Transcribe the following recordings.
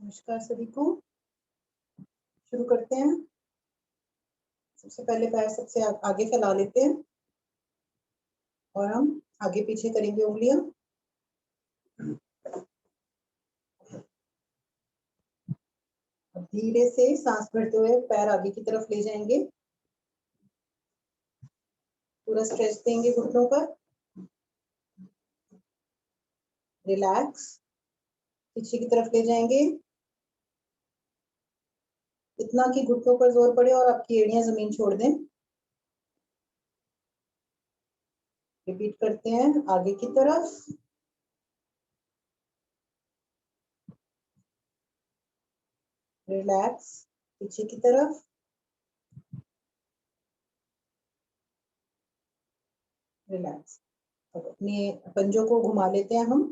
नमस्कार सभी को। शुरू करते हैं। सबसे पहले पैर सबसे आगे फैला लेते हैं और हम आगे पीछे करेंगे उंगलियां। अब धीरे से सांस भरते हुए पैर आगे की तरफ ले जाएंगे। पूरा स्ट्रेच देंगे घुटनों पर। रिलैक्स। पीछे की तरफ ले जाएंगे इतना कि घुटनों पर जोर पड़े और आपकी एड़ियां जमीन छोड़ दें। रिपीट करते हैं आगे की तरफ। रिलैक्स। पीछे की तरफ। रिलैक्स। अब अपने पंजों को घुमा लेते हैं हम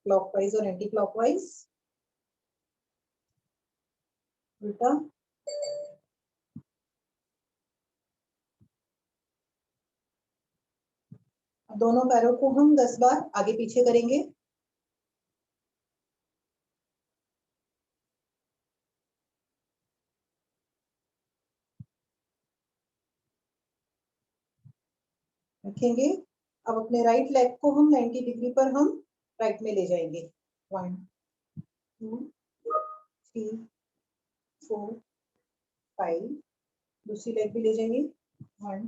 क्लॉकवाइज और एंटी क्लॉकवाइज। उल्टा। अब दोनों पैरों को हम 10 बार आगे पीछे करेंगे। रखेंगे। अब अपने राइट लेग को हम 90 डिग्री पर हम राइट में ले जाएंगे। 1 2 3 4 5। दूसरी लेग भी ले जाएंगे। 1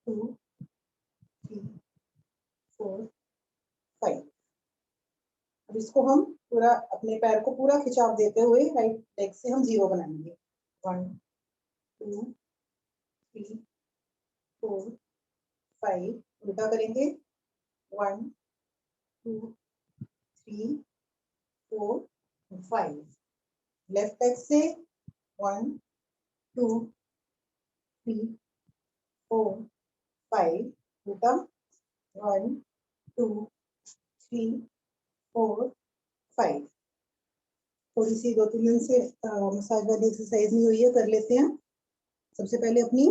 2 3 4 5। अब इसको हम पूरा अपने पैर को पूरा खिंचाव देते हुए राइट लेग से हम 0 बनाएंगे। 1 2 3 4 5। उल्टा करेंगे। 1 2 3 4 5। लेफ्ट लेग से 1 2 3 4 5। उल्टा। 1 2 3 4 5। थोड़ी सी 2-3 दिन से मसाज वाली एक्सरसाइज नहीं हुई है, कर लेते हैं। सबसे पहले अपनी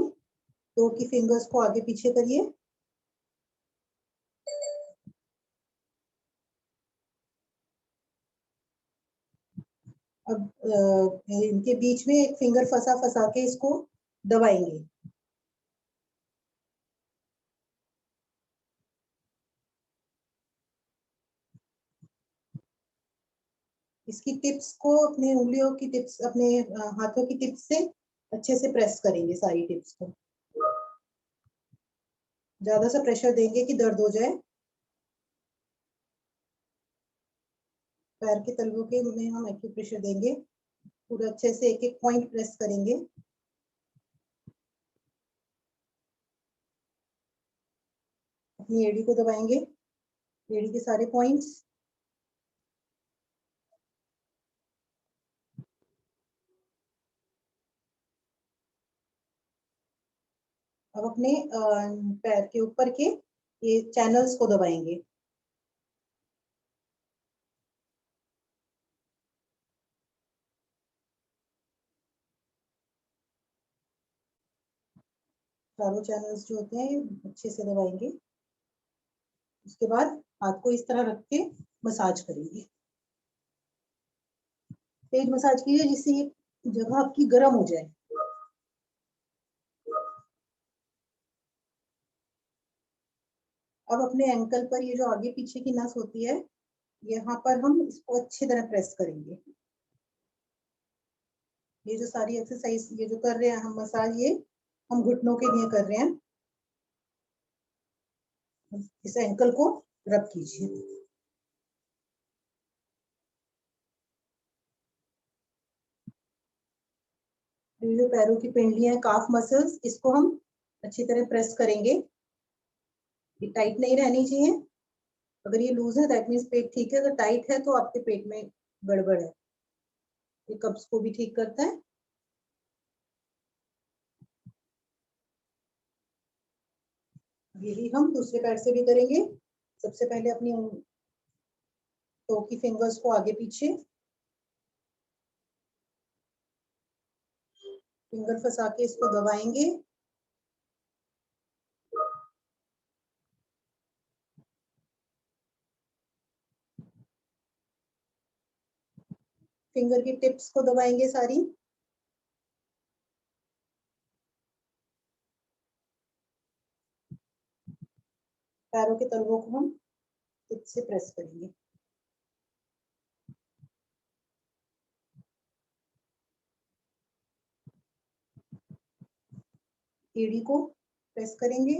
टो की फिंगर्स को आगे पीछे करिए। अब इनके बीच में एक फिंगर फंसा फंसा के इसको दबाएंगे। इसकी टिप्स को अपने उंगलियों की टिप्स अपने हाथों की टिप्स से अच्छे से प्रेस करेंगे सारी टिप्स को। ज्यादा सा प्रेशर देंगे कि दर्द हो जाए। पैर के तलवों के में हम एक्यूप्रेशर देंगे। पूरा अच्छे से एक एक पॉइंट प्रेस करेंगे। अपनी एड़ी को दबाएंगे। एड़ी के सारे पॉइंट्स। अब अपने पैर के ऊपर के ये चैनल्स को दबाएंगे। चारों चैनल्स जो होते हैं अच्छे से दबाएंगे। उसके बाद हाथ को इस तरह रख के मसाज करेंगे। तेज मसाज कीजिए जिससे ये जगह आपकी गर्म हो जाए। अब अपने एंकल पर ये जो आगे पीछे की नस होती है यहाँ पर हम इसको अच्छी तरह प्रेस करेंगे। ये जो सारी एक्सरसाइज ये जो कर रहे हैं हम मसाज, ये हम घुटनों के लिए कर रहे हैं। इस एंकल को रब कीजिए। ये जो पैरों की पिंडलियां हैं, काफ मसल्स, इसको हम अच्छी तरह प्रेस करेंगे। ये टाइट नहीं रहनी चाहिए। अगर ये लूज है दैट मीन्स पेट ठीक है, अगर टाइट है तो आपके पेट में गड़बड़ है। ये कब्ज को भी ठीक करता है। यही हम दूसरे पैर से भी करेंगे। सबसे पहले अपनी टो की फिंगर्स को आगे पीछे फिंगर फंसा के इसको दबाएंगे। फिंगर की टिप्स को दबाएंगे सारी। पैरों के तलवों को हम टिप से प्रेस करेंगे। एड़ी को प्रेस करेंगे।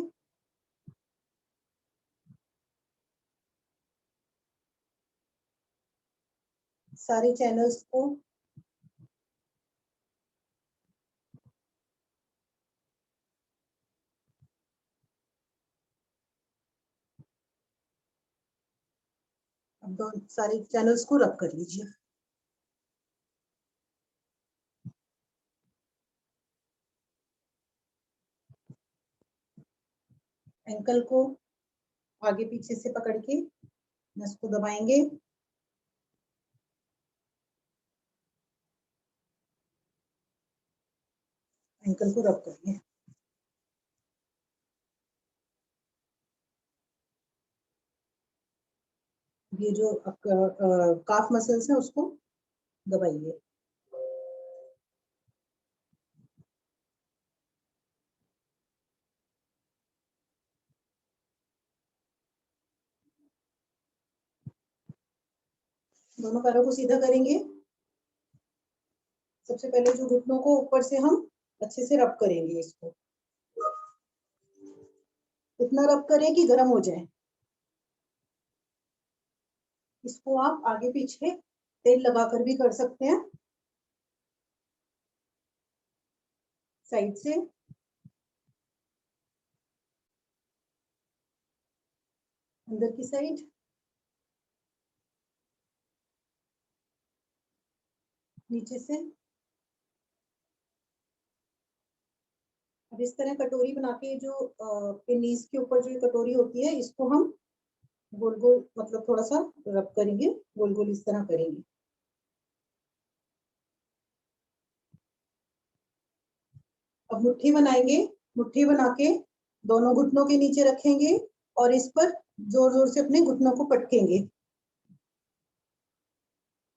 सारे चैनल्स को अब दोनों सारे चैनल्स को रब कर लीजिए। एंकल को आगे पीछे से पकड़ के नस को दबाएंगे। एंकल को रब करेंगे। ये जो काफ मसल्स है उसको दबाइए। दोनों पैरों को सीधा करेंगे। सबसे पहले जो घुटनों को ऊपर से हम अच्छे से रब करेंगे। इसको इतना रब करें कि गर्म हो जाए। इसको आप आगे पीछे तेल लगाकर भी कर सकते हैं। साइड से अंदर की साइड, नीचे से। अब इस तरह कटोरी बना के जो नीज के ऊपर जो कटोरी होती है इसको हम गोल गोल मतलब थोड़ा सा रब करेंगे। गोल गोल इस तरह करेंगे। अब मुट्ठी बनाएंगे। मुट्ठी बना के दोनों घुटनों के नीचे रखेंगे और इस पर जोर जोर से अपने घुटनों को पटकेंगे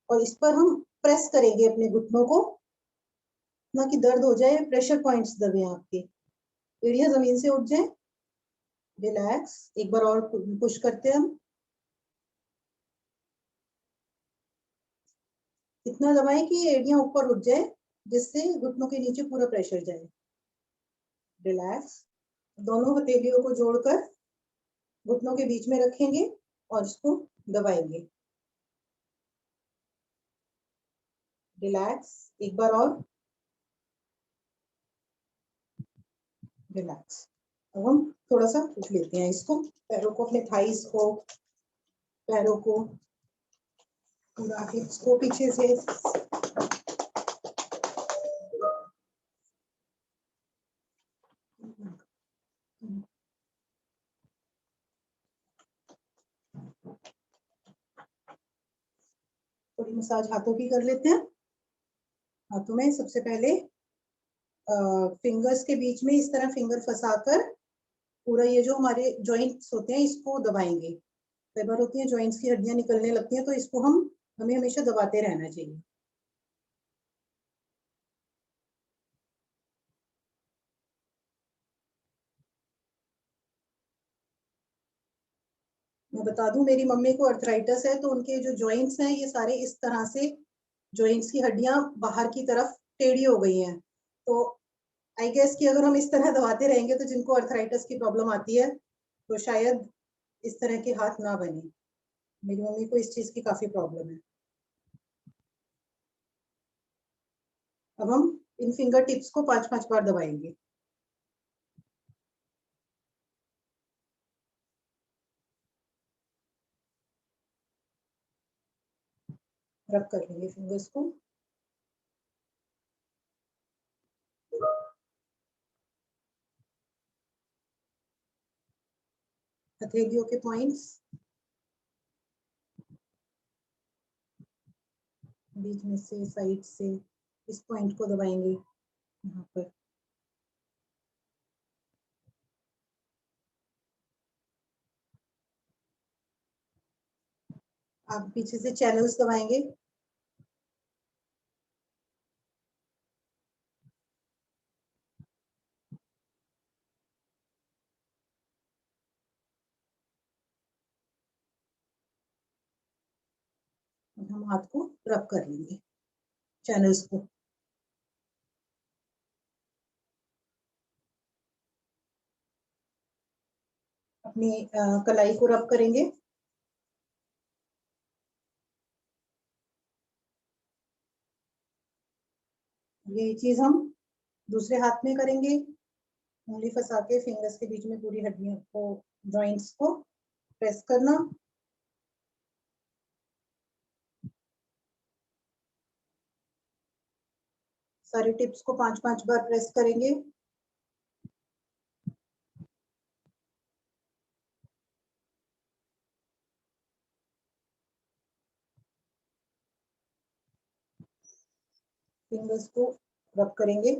और इस पर हम प्रेस करेंगे अपने घुटनों को, ना कि दर्द हो जाए। प्रेशर पॉइंट्स दबे आपके, एड़ियां जमीन से उठ जाए। रिलैक्स। एक बार और पुश करते हैं हम। इतना दबाएं कि एड़ियां ऊपर उठ जाए, जिससे घुटनों के नीचे पूरा प्रेशर जाए। रिलैक्स। दोनों हथेलियों को जोड़कर घुटनों के बीच में रखेंगे और इसको दबाएंगे। रिलैक्स। एक बार और। रिलैक्स। अब हम थोड़ा सा उठ लेते हैं इसको, पैरों को, अपने थाइस को, पैरों को पूरा हिप्स को पीछे से। थोड़ी मसाज हाथों की कर लेते हैं। हाथों में सबसे पहले फिंगर्स के बीच में इस तरह फिंगर फंसाकर पूरा ये जो हमारे जॉइंट्स होते हैं इसको दबाएंगे। कई बार होती है जॉइंट्स की हड्डियां निकलने लगती हैं, तो इसको हमें हमेशा दबाते रहना चाहिए। मैं बता दूं, मेरी मम्मी को अर्थराइटिस है, तो उनके जो जॉइंट्स हैं ये सारे इस तरह से, जॉइंट्स की हड्डियां बाहर की तरफ टेढ़ी हो गई हैं। तो आई गेस कि अगर हम इस तरह दबाते रहेंगे तो जिनको अर्थराइटिस की प्रॉब्लम आती है तो शायद इस तरह के हाथ ना बने। मेरी मम्मी को इस चीज की काफी प्रॉब्लम है। अब हम इन फिंगर टिप्स को 5-5 बार दबाएंगे। रब कर लेंगे फिंगर्स को। हथेलियों के पॉइंट्स, बीच में से, साइड से, इस पॉइंट को दबाएंगे यहाँ पर। आप पीछे से चैनल्स दबाएंगे। हम हाथ को रब कर लेंगे चैनल्स को। अपनी कलाई को रब करेंगे। यही चीज हम दूसरे हाथ में करेंगे। उंगली फंसा के फिंगर्स के बीच में पूरी हड्डियों को, जॉइंट्स को प्रेस करना। सारी टिप्स को 5-5 बार प्रेस करेंगे। फिंगर्स को रब करेंगे।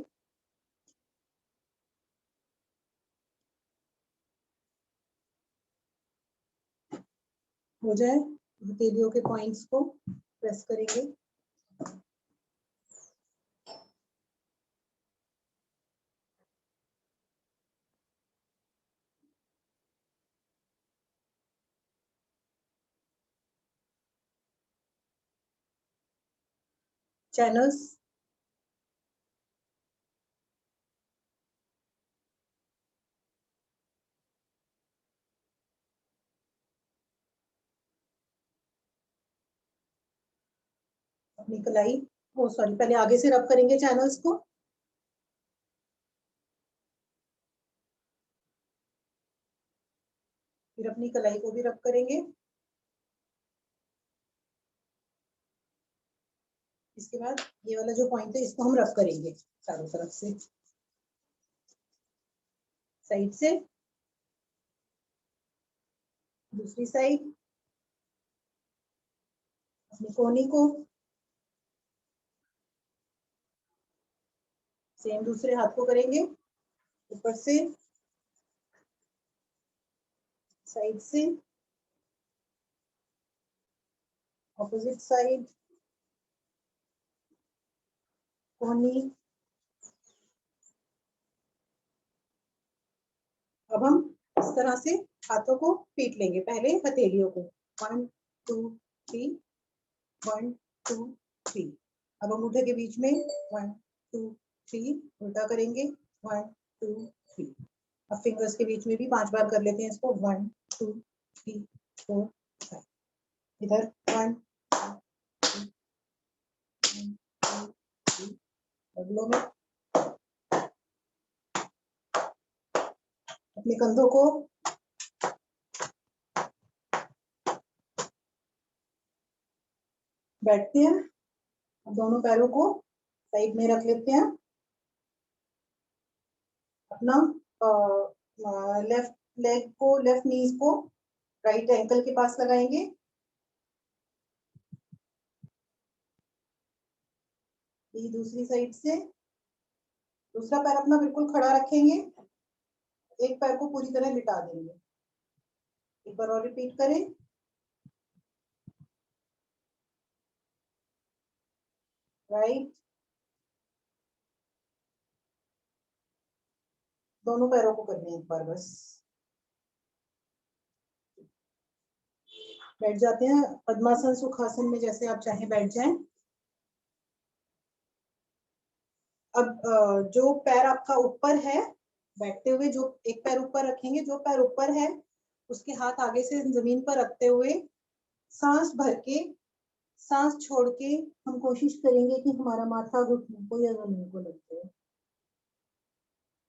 हो जाए हथेलियों के पॉइंट्स को प्रेस करेंगे। चैनल्स, अपनी कलाई, ओ सॉरी, पहले आगे से रब करेंगे चैनल्स को। फिर अपनी कलाई को भी रब करेंगे। इसके बाद ये वाला जो पॉइंट है इसको हम रब करेंगे चारों तरफ से, साइड से, दूसरी साइड, अपनी कोहनी को, सेम दूसरे हाथ को करेंगे, ऊपर से, साइड से, ऑपोजिट साइड, कोहनी। अब हम इस तरह से हाथों को पीट लेंगे, पहले हथेलियों को, 1 2 3, 1 2 3। अब अंगूठे के बीच में 1 2 3 उल्टा करेंगे, 1 2 3। अब फिंगर्स के बीच में भी 5 बार कर लेते हैं इसको, 1 2 3 4 5। इधर 1 2 3, बगलों में। अपने कंधों को बैठते हैं, दोनों पैरों को साइड में रख लेते हैं। अपना लेफ्ट लेग को, लेफ्ट नीज को राइट एंकल के पास लगाएंगे। ये दूसरी साइड से दूसरा पैर अपना बिल्कुल खड़ा रखेंगे, एक पैर को पूरी तरह लिटा देंगे। एक बार और रिपीट करें। राइट, दोनों पैरों को करने हैं एक बार बस। बैठ जाते हैं पद्मासन सुखासन में, जैसे आप चाहें बैठ जाएं। अब जो पैर आपका ऊपर है, बैठते हुए जो एक पैर ऊपर रखेंगे, जो पैर ऊपर है उसके हाथ आगे से जमीन पर रखते हुए सांस भर के, सांस छोड़ के हम कोशिश करेंगे कि हमारा माथा घुटने को या जमीन को लग जाए।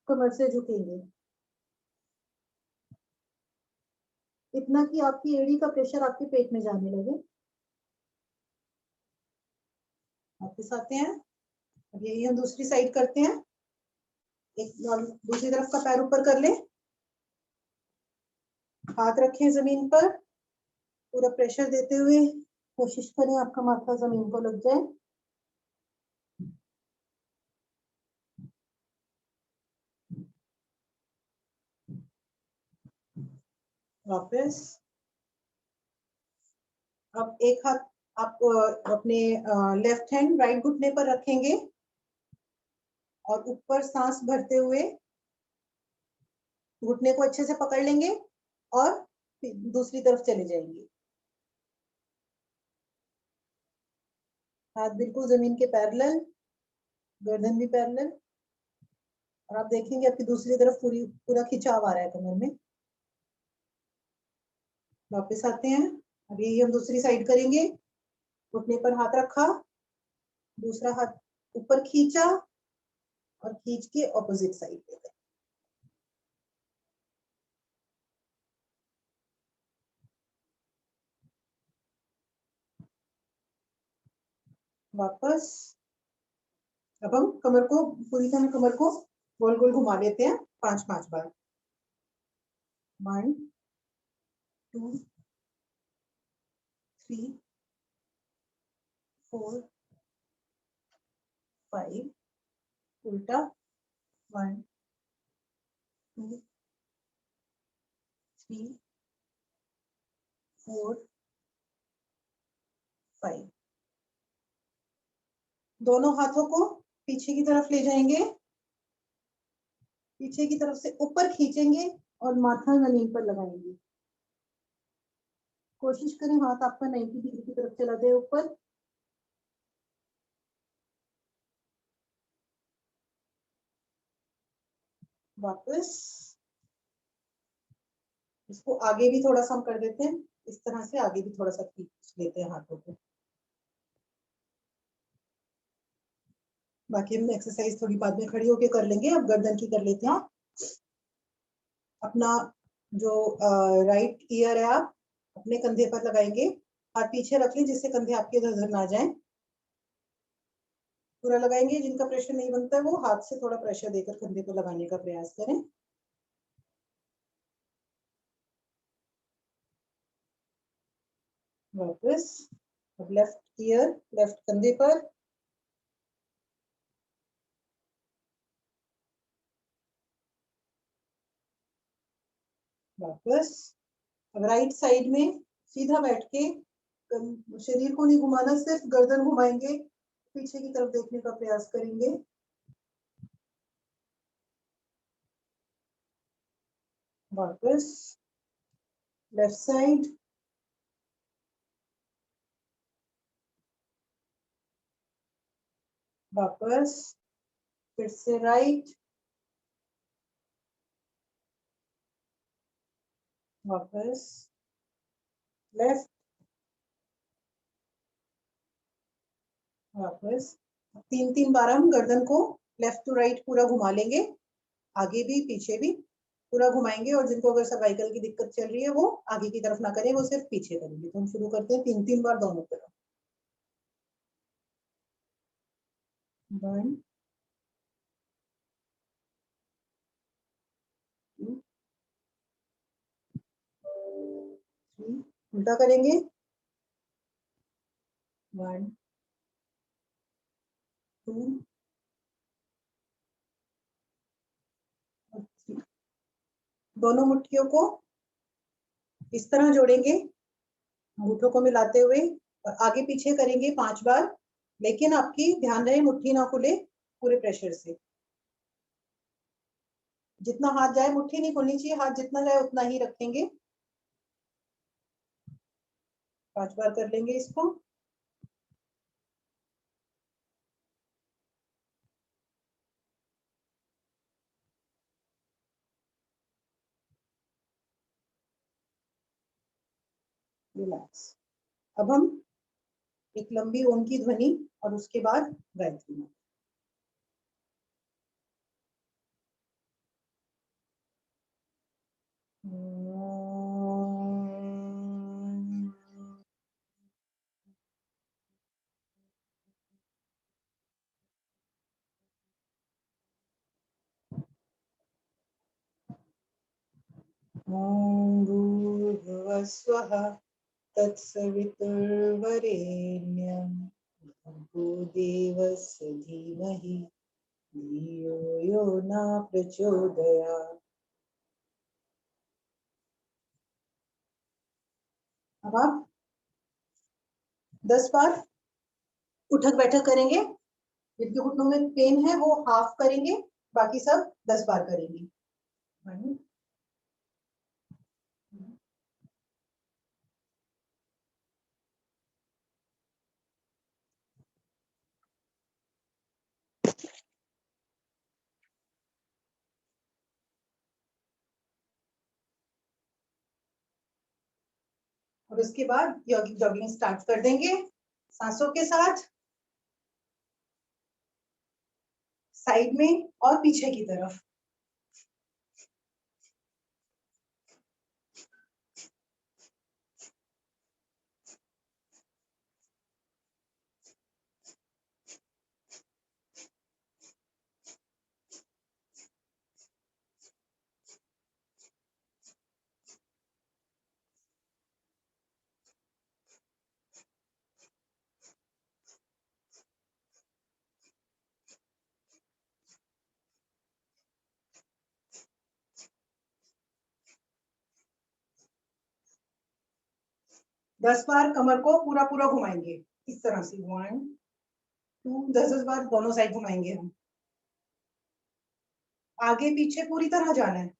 कमर से झुकेंगे इतना कि आपकी एड़ी का प्रेशर आपके पेट में जाने लगे। वापस आते हैं। अब यही हम दूसरी साइड करते हैं। एक दूसरी तरफ का पैर ऊपर कर ले, हाथ रखें जमीन पर, पूरा प्रेशर देते हुए कोशिश करें आपका माथा जमीन को लग जाए। वापस। अब एक हाथ आप अपने लेफ्ट हैंड राइट घुटने पर रखेंगे और ऊपर सांस भरते हुए घुटने को अच्छे से पकड़ लेंगे और दूसरी तरफ चले जाएंगे। हाथ बिल्कुल जमीन के पैरेलल, गर्दन भी पैरेलल, और आप देखेंगे आपकी दूसरी तरफ पूरा खिंचाव आ रहा है कमर में। वापस आते हैं, अब यही हम दूसरी साइड करेंगे। घुटने पर हाथ रखा, दूसरा हाथ ऊपर खींचा और खींच के ऑपोजिट साइड ले गए। वापस। अब हम कमर को पूरी तरह कमर को गोल गोल घुमा लेते हैं 5-5 बार। 1 2 3 4 5, उल्टा 1 2 3 4 5। दोनों हाथों को पीछे की तरफ ले जाएंगे, पीछे की तरफ से ऊपर खींचेंगे और माथा जमीन पर लगाएंगे। कोशिश करें हाथ आपका 90 डिग्री की तरफ चला जाए ऊपर। वापस। इसको आगे भी थोड़ा सा हम कर देते हैं, इस तरह से आगे भी थोड़ा सा खींच लेते हैं हाथों को। बाकी हम एक्सरसाइज थोड़ी बाद में खड़ी होके कर लेंगे, अब गर्दन की कर लेते हैं। अपना जो राइट ईयर है आप अपने कंधे पर लगाएंगे, हाथ पीछे रख लें जिससे कंधे आपके इधर उधर ना जाएं। पूरा लगाएंगे, जिनका प्रेशर नहीं बनता है वो हाथ से थोड़ा प्रेशर देकर कंधे पर लगाने का प्रयास करें। वापस। अब लेफ्ट ईयर लेफ्ट कंधे पर। वापस। अब राइट साइड में सीधा बैठ के शरीर को नहीं घुमाना, सिर्फ गर्दन घुमाएंगे, पीछे की तरफ देखने का प्रयास करेंगे। वापस लेफ्ट साइड। वापस फिर से राइट। वापस लेफ्ट। वापस। 3-3 बार हम गर्दन को लेफ्ट टू राइट पूरा घुमा लेंगे, आगे भी पीछे भी पूरा घुमाएंगे। और जिनको अगर सर्वाइकल की दिक्कत चल रही है वो आगे की तरफ ना करें, वो सिर्फ पीछे करेंगे। तो हम शुरू करते हैं 3-3 बार दोनों तरफ। 1 2 3, उल्टा करेंगे। 1 2 3। दोनों मुट्ठियों को इस तरह जोड़ेंगे, अंगूठों को मिलाते हुए, और आगे पीछे करेंगे 5 बार। लेकिन आपकी ध्यान रहे मुट्ठी ना खुले पूरे प्रेशर से। जितना हाथ जाए, मुट्ठी नहीं खुलनी चाहिए, हाथ जितना जाए उतना ही रखेंगे। 5 बार कर लेंगे इसको। रिलैक्स। अब हम एक लंबी ओम की ध्वनि और उसके बाद गायत्री मंत्र। ॐ भूर्भुवस्वः तत्सवितुर्वरेण्यं भर्गो देवस्य धीमहि धियो यो न प्रचोदयात्। अब आप 10 बार उठक बैठक करेंगे। जिनके घुटनों में पेन है वो हाफ करेंगे, बाकी सब 10 बार करेंगे। 1 2 और उसके बाद जॉगिंग स्टार्ट कर देंगे सांसों के साथ, साइड में और पीछे की तरफ। दस बार कमर को पूरा पूरा घुमाएंगे इस तरह से, 1 2, 10 बार दोनों साइड घुमाएंगे हम, आगे पीछे पूरी तरह जाना है।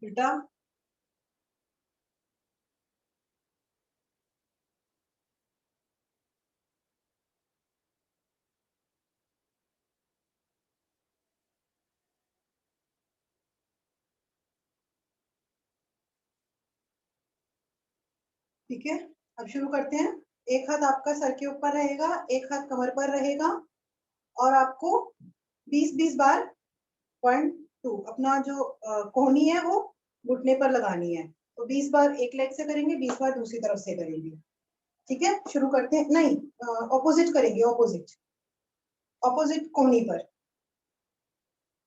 बेटा ठीक है, अब शुरू करते हैं। एक हाथ आपका सर के ऊपर रहेगा, एक हाथ कमर पर रहेगा, और आपको 20-20 बार 1 2 अपना जो कोहनी है वो घुटने पर लगानी है। तो 20 बार एक लेग से करेंगे, 20 बार दूसरी तरफ से करेंगे। ठीक है, शुरू करते हैं। नहीं, ऑपोजिट करेंगे, ऑपोजिट ऑपोजिट कोहनी पर।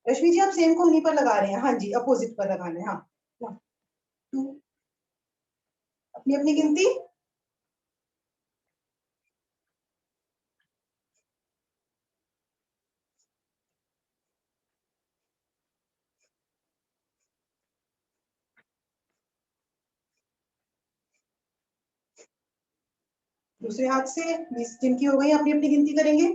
रश्मि जी आप सेम कोहनी पर लगा रहे हैं? हाँ जी, अपोजिट पर लगाना है। हाँ, 1 2, अपनी अपनी गिनती। दूसरे हाथ से 20 जिनकी हो गई अपनी अपनी गिनती करेंगे।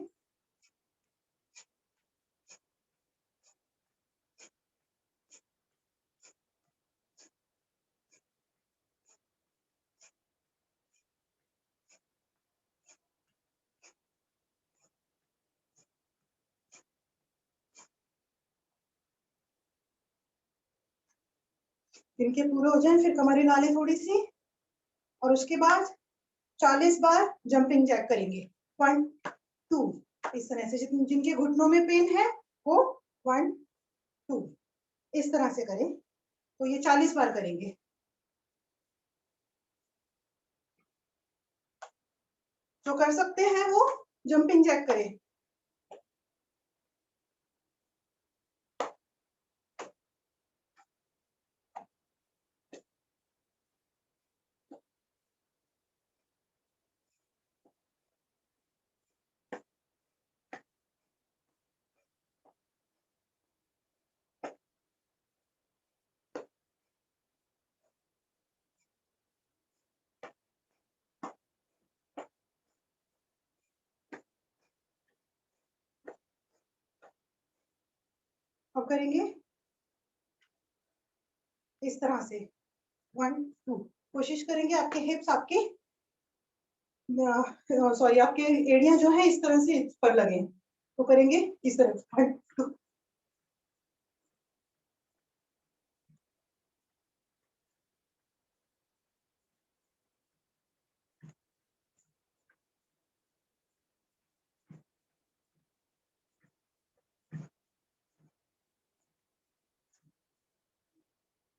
जिनके पूरे हो जाए फिर कमर हिला लें थोड़ी सी, और उसके बाद 40 बार जंपिंग जैक करेंगे। 1 2, इस तरह से। जिनके घुटनों में पेन है वो 1 2 इस तरह से करें। तो ये 40 बार करेंगे। जो कर सकते हैं वो जंपिंग जैक करें। अब करेंगे इस तरह से 1 2। कोशिश करेंगे आपके हिप्स, आपके सॉरी आपके एड़ियां जो है इस तरह से इस पर लगे। तो करेंगे इस तरह से 1 2।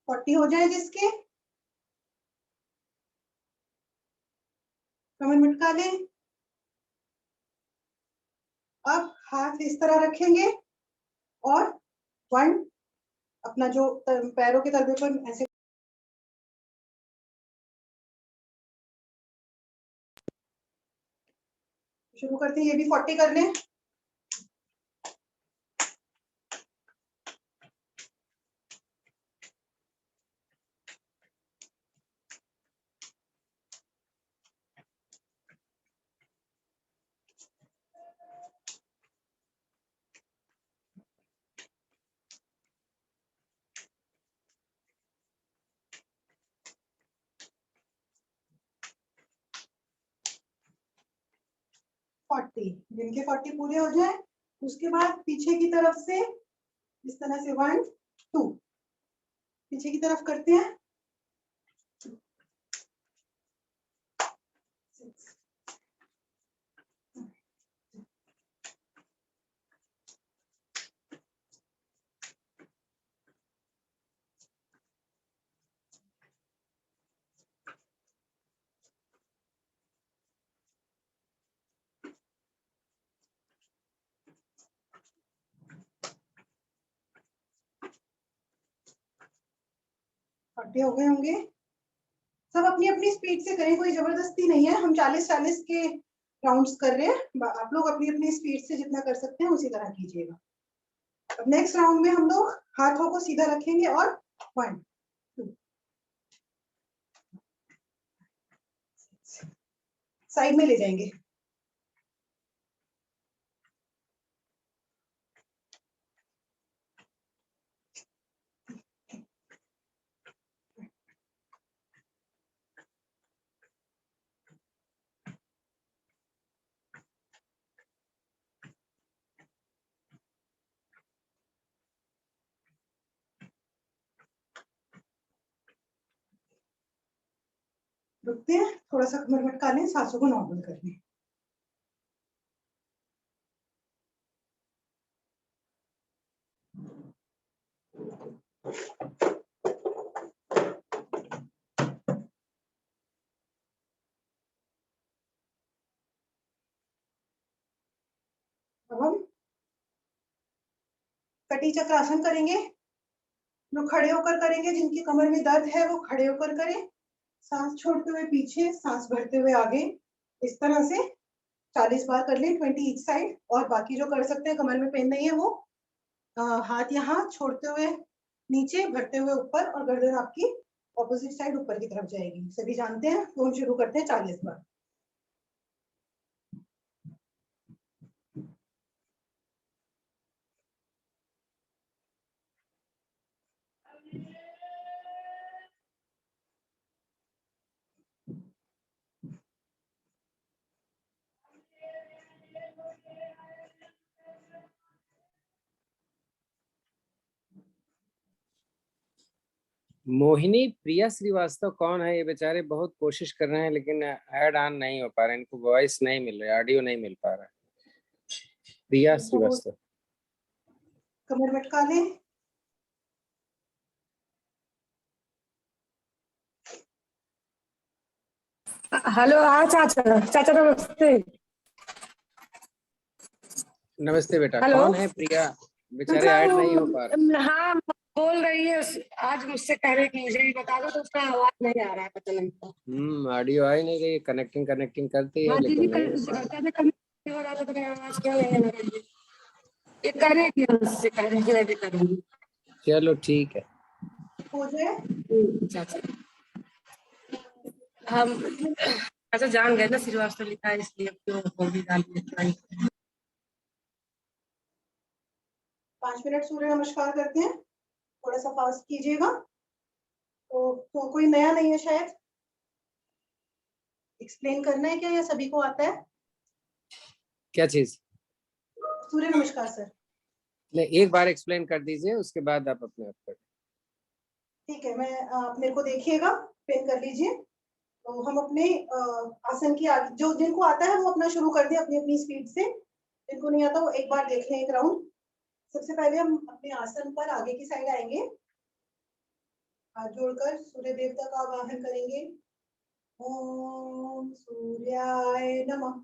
40 हो जाए जिसके, कमर मटका लें। अब हाथ इस तरह रखेंगे और 1 अपना जो पैरों के तलवे पर ऐसे शुरू करते हैं। ये भी 40 कर लें। जिनके 40 पूरे हो जाए उसके बाद पीछे की तरफ से इस तरह से 1 2 पीछे की तरफ करते हैं। 6 40 हो गए होंगे। सब अपनी अपनी स्पीड से करें, कोई जबरदस्ती नहीं है। हम 40-40 के राउंड्स कर रहे हैं, आप लोग अपनी अपनी स्पीड से जितना कर सकते हैं उसी तरह कीजिएगा। अब नेक्स्ट राउंड में हम लोग हाथों को सीधा रखेंगे और 1 2 साइड में ले जाएंगे। रुकते हैं, थोड़ा सा कमर मटका लें, सांसों को नॉर्मल कर लें। अब हम कटी चक्रासन करेंगे। जो खड़े होकर करेंगे, जिनकी कमर में दर्द है वो खड़े होकर करें। सांस छोड़ते हुए पीछे, सांस भरते हुए आगे। इस तरह से 40 बार कर लें, 20 ईच साइड। और बाकी जो कर सकते हैं, कमर में पेन नहीं है वो हाथ यहाँ छोड़ते हुए नीचे, भरते हुए ऊपर, और गर्दन आपकी ऑपोजिट साइड ऊपर की तरफ जाएगी। सभी जानते हैं, तो हम शुरू करते हैं 40 बार। मोहिनी प्रिया श्रीवास्तव कौन है? ये बेचारे बहुत कोशिश कर रहे हैं लेकिन ऐड ऑन नहीं हो पा रहे, इनको वॉइस नहीं मिल रहा, ऑडियो नहीं मिल पा रहा। प्रिया श्रीवास्तव, कमर मटका लें। हेलो। हाँ चाचा, चाचा नमस्ते। नमस्ते बेटा। हेलो। कौन है प्रिया? बेचारे ऐड नहीं हो पा रहे। हाँ बोल रही है, आज मुझसे कह रहे कि मुझे भी बता दो, तो उसका आवाज नहीं आ रहा है, पता नहीं। ऑडियो आ ही नहीं रही, कनेक्टिंग करती है हाँ लेकिन दीदी, नहीं हो पा रहा। हो रहा था तो आवाज क्यों नहीं आ रही? ये करेगी, मुझसे कह रही मैं भी करूंगी। चलो ठीक है। हो जाए चाचा हम अच्छा जान गए ना श्रीवास्तव लिखा है, इसलिए क्यों वो भी डाल दिया। 5 मिनट सूर्य नमस्कार करते हैं। थोड़ा सा फास्ट कीजिएगा। तो कोई नया नहीं है शायद? एक्सप्लेन करना है क्या, या सभी को आता है? क्या चीज? सूर्य नमस्कार सर। नहीं, एक बार एक्सप्लेन कर दीजिए, उसके बाद आप अपने आप कर। ठीक है, मैं आप मेरे को देखिएगा, पेन कर लीजिए। तो हम अपने आसन की जो जिनको आता है वो अपना शुरू कर दें अपनी अपनी स्पीड से। जिनको नहीं आता वो एक बार देख लें, एक राउंड। सबसे पहले हम अपने आसन पर आगे की साइड आएंगे। हाथ जोड़कर सूर्य देवता का आवाहन करेंगे। ओम सूर्याय नमः।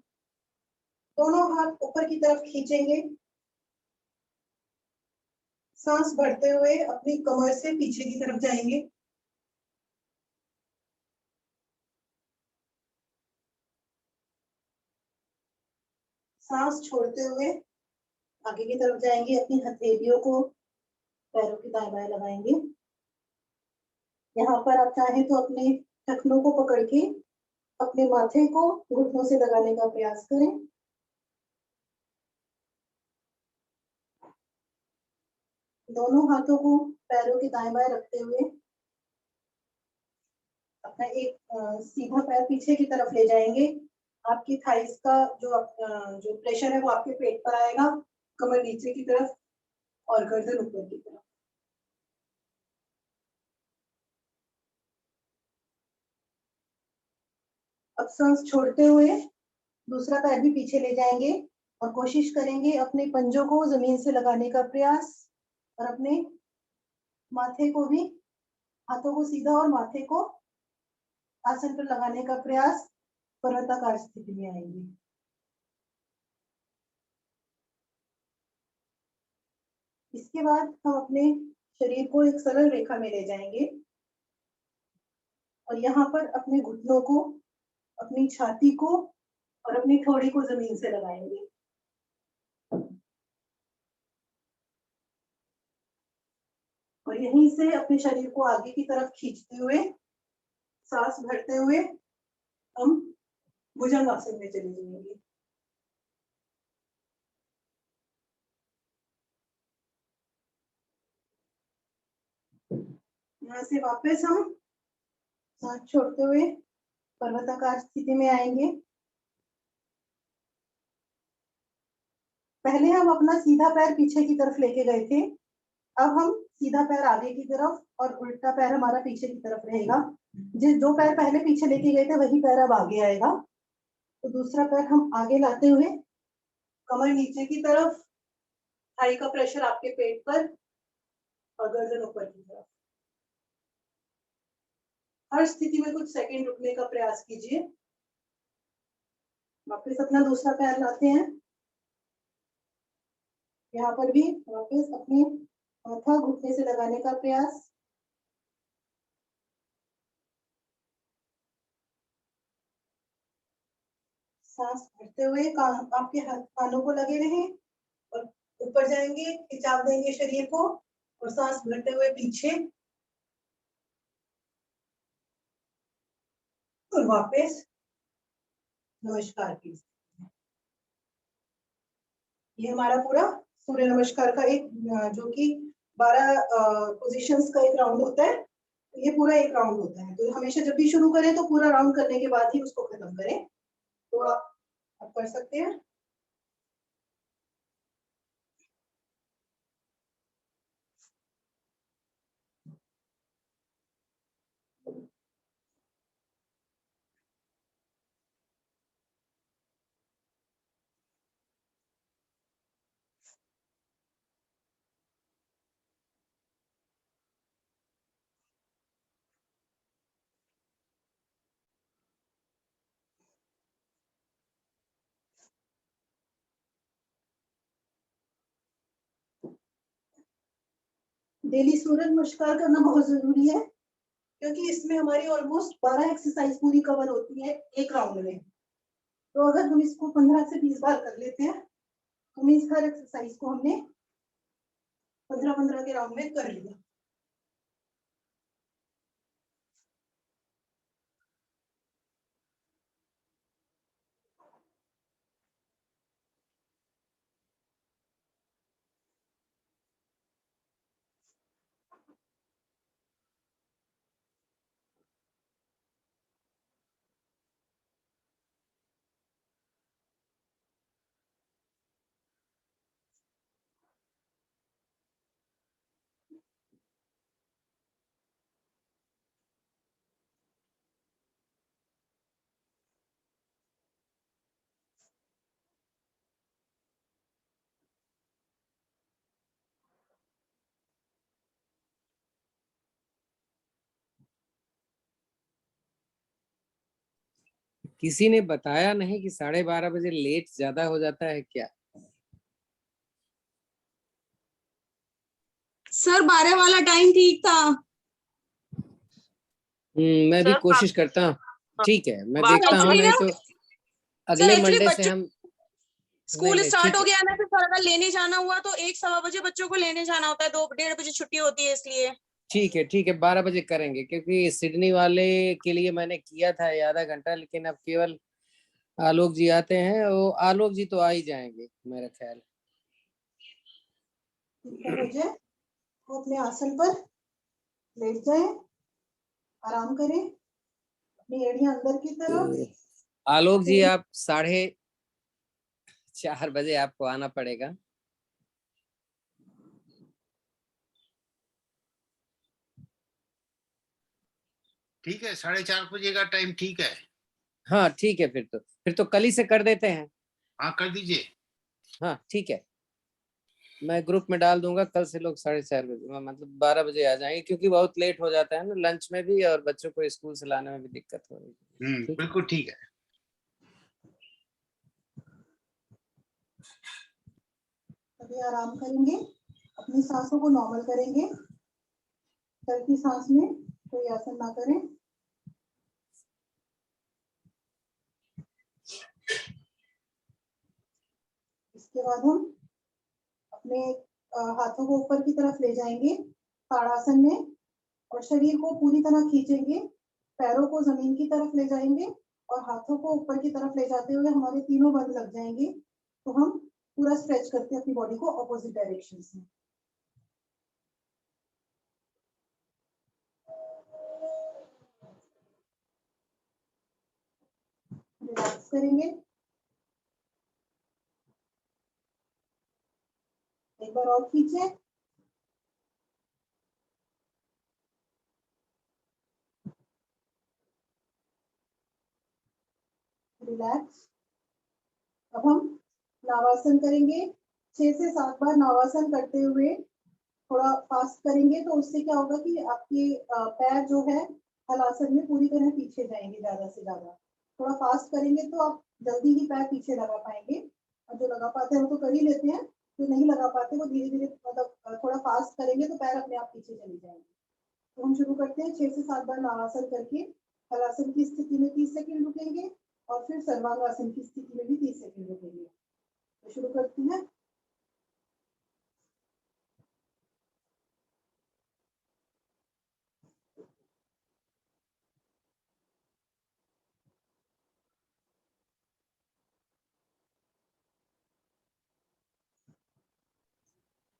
दोनों हाथ ऊपर की तरफ खींचेंगे। सांस भरते हुए अपनी कमर से पीछे की तरफ जाएंगे। सांस छोड़ते हुए आगे की तरफ जाएंगे। अपनी हथेलियों को पैरों की दाएं बाएं लगाएंगे। यहाँ पर आप चाहें तो अपने टखनों को पकड़ के अपने माथे को घुटनों से लगाने का प्रयास करें। दोनों हाथों को पैरों के दाएं बाएं रखते हुए अपना एक सीधा पैर पीछे की तरफ ले जाएंगे। आपकी थाइस का जो प्रेशर है वो आपके पेट पर आएगा। कमर नीचे की तरफ और गर्दन ऊपर की तरफ। अब सांस छोड़ते हुए दूसरा पैर भी पीछे ले जाएंगे और कोशिश करेंगे अपने पंजों को जमीन से लगाने का प्रयास और अपने माथे को भी, हाथों को सीधा और माथे को आसन पर लगाने का प्रयास। पर्वताकार स्थिति में आएंगे। इसके बाद हम अपने शरीर को एक सरल रेखा में ले जाएंगे और यहाँ पर अपने घुटनों को, अपनी छाती को और अपनी ठोड़ी को जमीन से लगाएंगे। और यहीं से अपने शरीर को आगे की तरफ खींचते हुए, सांस भरते हुए हम भुजंगासन में चले जाएंगे। यहाँ से वापस हम सांस छोड़ते हुए पर्वताकार स्थिति में आएंगे। पहले हम अपना सीधा पैर पीछे की तरफ लेके गए थे, अब हम सीधा पैर आगे की तरफ और उल्टा पैर हमारा पीछे की तरफ रहेगा। जिस दो पैर पहले पीछे लेके गए थे वही पैर अब आगे आएगा। तो दूसरा पैर हम आगे लाते हुए कमर नीचे की तरफ, थाई का प्रेशर आपके पेट पर और गर्दन ऊपर की तरफ। हर स्थिति में कुछ सेकंड रुकने का प्रयास कीजिए। वापस अपना दूसरा पैर लाते हैं। यहाँ पर भी वापस अपनी माथा घुटने से लगाने का प्रयास। सांस भरते हुए आपके हाथ कानों को लगे रहें और ऊपर जाएंगे, खिंचाव देंगे शरीर को और सांस भरते हुए पीछे और वापस नमस्कार की। ये हमारा पूरा सूर्य नमस्कार का एक जो कि 12 पोजीशंस का एक राउंड होता है। ये पूरा एक राउंड होता है, तो हमेशा जब भी शुरू करें तो पूरा राउंड करने के बाद ही उसको खत्म करें। तो आप कर सकते हैं। डेली सूर्य नमस्कार करना बहुत जरूरी है, क्योंकि इसमें हमारी ऑलमोस्ट 12 एक्सरसाइज पूरी कवर होती है एक राउंड में। तो अगर हम इसको 15 से 20 बार कर लेते हैं तो मीन्स हर एक्सरसाइज को हमने 15-15 के राउंड में कर लिया। किसी ने बताया नहीं कि 12:30 बजे लेट ज्यादा हो जाता है क्या? सर 12 वाला टाइम ठीक था। मैं भी कोशिश करता हूँ। ठीक है, मैं सर देखता हूँ, एक्चुअली नहीं ना, तो सर अगले एक्चुअली मंडे से बच्चों हम स्कूल नहीं स्टार्ट ठीक हो है, गया ना, तो सर अगर लेने जाना हुआ तो 1-1:15 बजे बच्चों को लेने जाना होता है, 2-1:30 बजे छुट्टी होती है इसलिए। ठीक है, ठीक है, 12 बजे करेंगे, क्योंकि सिडनी वाले के लिए मैंने किया था आधा घंटा, लेकिन अब केवल आलोक जी आते हैं। वो आलोक जी तो आ ही जाएंगे मेरा ख्याल। वो अपने आसन पर लेट जाए, आराम करें, अपनी एड़ियां अंदर की तरफ। आलोक जी आप 4:30 बजे आपको आना पड़ेगा। ठीक है, 4:30 बजे का टाइम ठीक है। हाँ ठीक है, फिर तो कल ही से कर देते हैं। हाँ कर दीजिए। हाँ ठीक है, मैं ग्रुप में डाल दूंगा, कल से लोग 4:30 बजे मतलब 12 बजे आ जाएंगे, क्योंकि बहुत लेट हो जाता है ना लंच में भी, और बच्चों को स्कूल से लाने में भी दिक्कत हो रही है। ठीक है? बिल्कुल ठीक है। अभी आराम करेंगे, अपनी सांसों को नॉर्मल करेंगे, चलती सांस में कोई आसन ना करें। इसके बाद हम अपने हाथों को ऊपर की तरफ ले जाएंगे ताड़ासन में, और शरीर को पूरी तरह खींचेंगे, पैरों को जमीन की तरफ ले जाएंगे और हाथों को ऊपर की तरफ ले जाते हुए हमारे तीनों बंद लग जाएंगे। तो हम पूरा स्ट्रेच करते हैं अपनी बॉडी को ऑपोजिट डायरेक्शन में। रिलैक्स करेंगे, एक बार और खींचे, रिलैक्स। अब हम नावासन करेंगे, 6 से 7 बार नावासन करते हुए थोड़ा फास्ट करेंगे, तो उससे क्या होगा कि आपके पैर जो है हलासन में पूरी तरह पीछे जाएंगे ज्यादा से ज्यादा। थोड़ा फास्ट करेंगे तो आप जल्दी ही पैर पीछे लगा पाएंगे, और जो लगा पाते हैं वो तो कर ही लेते हैं, जो नहीं लगा पाते वो धीरे धीरे मतलब थोड़ा फास्ट करेंगे तो पैर अपने आप पीछे चले जाएंगे। तो हम शुरू करते हैं 6 से 7 बार नावासन करके। हलासन की स्थिति में 30 सेकंड रुकेंगे और फिर सर्वांगासन की स्थिति में भी 30 सेकंड रुकेंगे। तो शुरू करते हैं।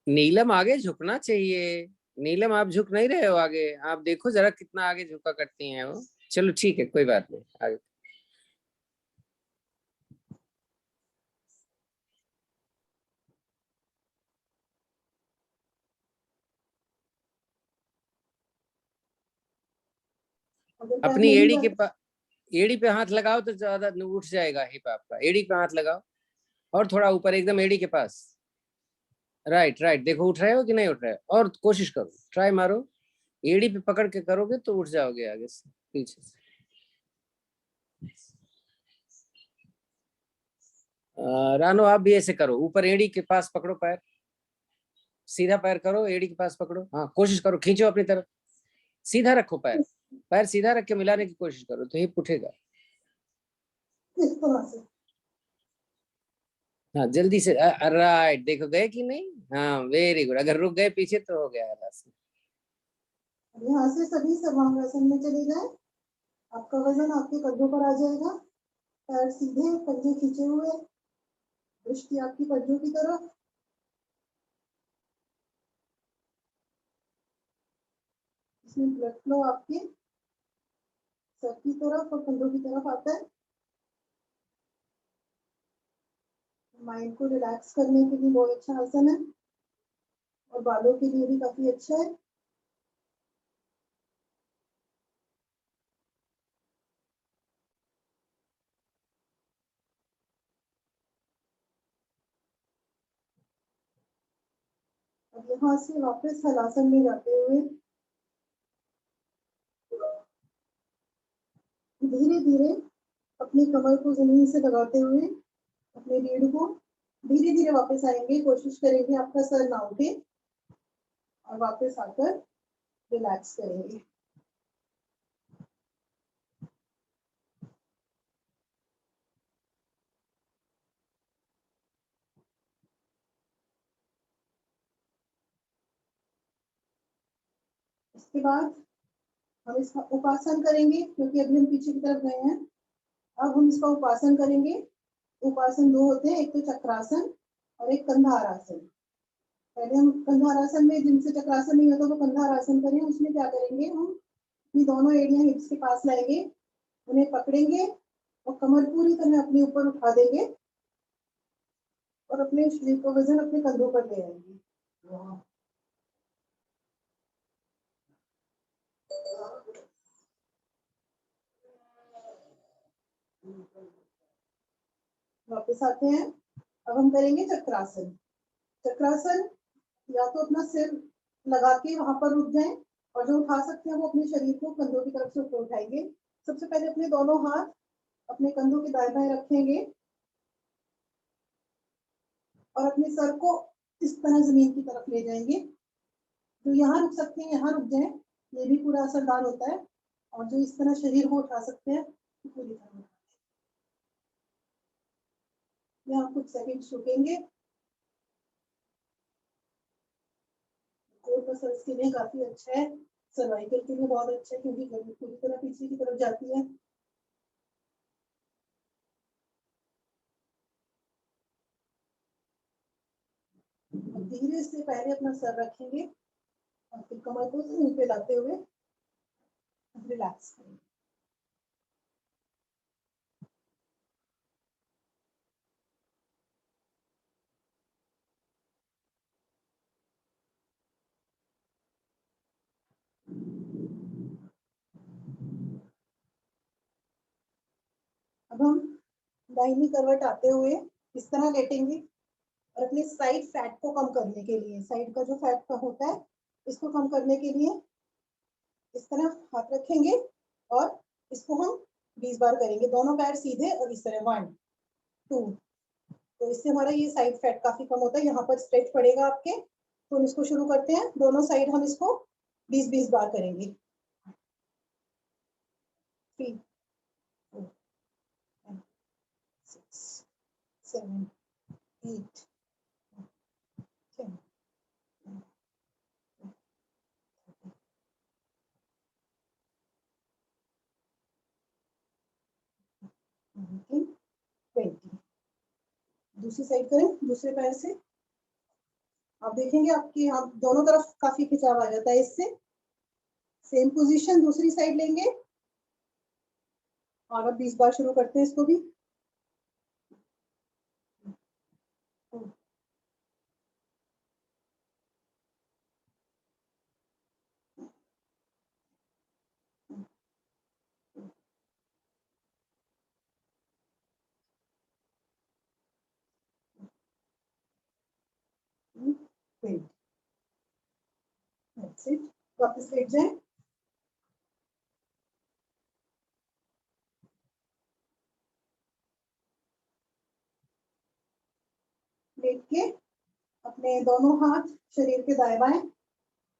नीलम आगे झुकना चाहिए, नीलम आप झुक नहीं रहे हो आगे, आप देखो जरा कितना आगे झुका करती हैं वो। चलो ठीक है, कोई बात नहीं, आगे। अगर पैर अपनी नहीं एड़ी के बढ़ पास, एड़ी पे हाथ लगाओ तो ज्यादा उठ जाएगा हिप आपका, एड़ी पे हाथ लगाओ और थोड़ा ऊपर एकदम एड़ी के पास। राइट राइट, देखो उठ रहे हो कि नहीं उठ रहे हो, और कोशिश करो, ट्राई मारो, एड़ी पे पकड़ के करोगे तो उठ जाओगे आगे से पीछे से। रानो आप भी ऐसे करो, ऊपर एड़ी के पास पकड़ो पैर, सीधा पैर करो, एड़ी के पास पकड़ो, हाँ कोशिश करो, खींचो अपनी तरफ, सीधा रखो पैर, पैर सीधा रख के मिलाने की कोशिश करो तो हिप उठेगा। इस तरह से। हाँ जल्दी से, राइट, देखो गए कि नहीं, हाँ वेरी गुड, अगर रुक गए पीछे तो हो गया आराम। यहाँ से सभी सर्वांगासन में चले जाए, आपका वजन आपके कंधों पर आ जाएगा, पैर सीधे, पंजे खींचे हुए, दृष्टि आपकी पंजों की तरफ। इसमें ब्लड फ्लो आपके सर की तरफ और कंधों की तरफ आता है। माइंड को रिलैक्स करने के लिए बहुत अच्छा आसन है, और बालों के लिए भी काफी अच्छा है। अब यहाँ से वापस हलासन में जाते हुए धीरे धीरे अपनी कमर को जमीन से लगाते हुए अपने रीढ़ को धीरे धीरे वापस आएंगे, कोशिश करेंगे आपका सर ना उठे, और वापस आकर रिलैक्स करेंगे। इसके बाद हम इसका उपासन करेंगे, क्योंकि अभी हम पीछे की तरफ गए हैं। अब हम इसका उपासन करेंगे। उपासन 2 होते हैं, एक तो चक्रासन और एक कंधार आसन। पहले हम कंधार आसन में, जिनसे चक्रासन नहीं होता वो कंधार आसन करें। उसमें क्या करेंगे, हम अपनी दोनों एड़ियां हिप्स के पास लाएंगे, उन्हें पकड़ेंगे और कमर पूरी तरह अपने ऊपर उठा देंगे, और अपने शरीर का वजन अपने कंधों पर ले आएंगे। वापस आते हैं। अब हम करेंगे चक्रासन। चक्रासन या तो अपना सिर लगा के वहां पर रुक जाएं, और जो उठा सकते हैं वो अपने शरीर को कंधों की तरफ से ऊपर उठाएंगे। सबसे पहले अपने दोनों हाथ अपने कंधों के दाएं बाएं रखेंगे और अपने सर को इस तरह जमीन की तरफ ले जाएंगे। जो यहाँ रुक सकते हैं यहाँ रुक जाएं, ये भी पूरा असरदार होता है। और जो इस तरह शरीर को उठा सकते हैं पूरी तरह यहाँ कुछ सेकंड रुकेंगे। कोर मसल्स के लिए काफी अच्छा है, सर्वाइकल के लिए बहुत अच्छा है क्योंकि गर्दन पूरी तरह पीछे की तरफ जाती है। धीरे से पहले अपना सर रखेंगे और फिर कमर को मुंह पे लाते हुए रिलैक्स करेंगे। अब हम दाहिनी करवट आते हुए इस तरह लेटेंगे और अपने साइड फैट को कम करने के लिए, साइड का जो फैट का होता है इसको कम करने के लिए इस तरह हाथ रखेंगे और इसको हम 20 बार करेंगे। दोनों पैर सीधे और इस तरह 1 2। तो इससे हमारा ये साइड फैट काफी कम होता है। यहाँ पर स्ट्रेच पड़ेगा आपके। तो हम इसको शुरू करते हैं। दोनों साइड हम इसको 20-20 बार करेंगे। 3 4 5 6 7 8 10 20। दूसरी साइड करें दूसरे पैर से। आप देखेंगे आपके यहाँ दोनों तरफ काफी खिंचाव आ जाता है इससे। सेम पोजीशन दूसरी साइड लेंगे और अब 20 बार शुरू करते हैं इसको भी। वापस लेट जाए। लेट के अपने दोनों हाथ शरीर के दाएं बाएं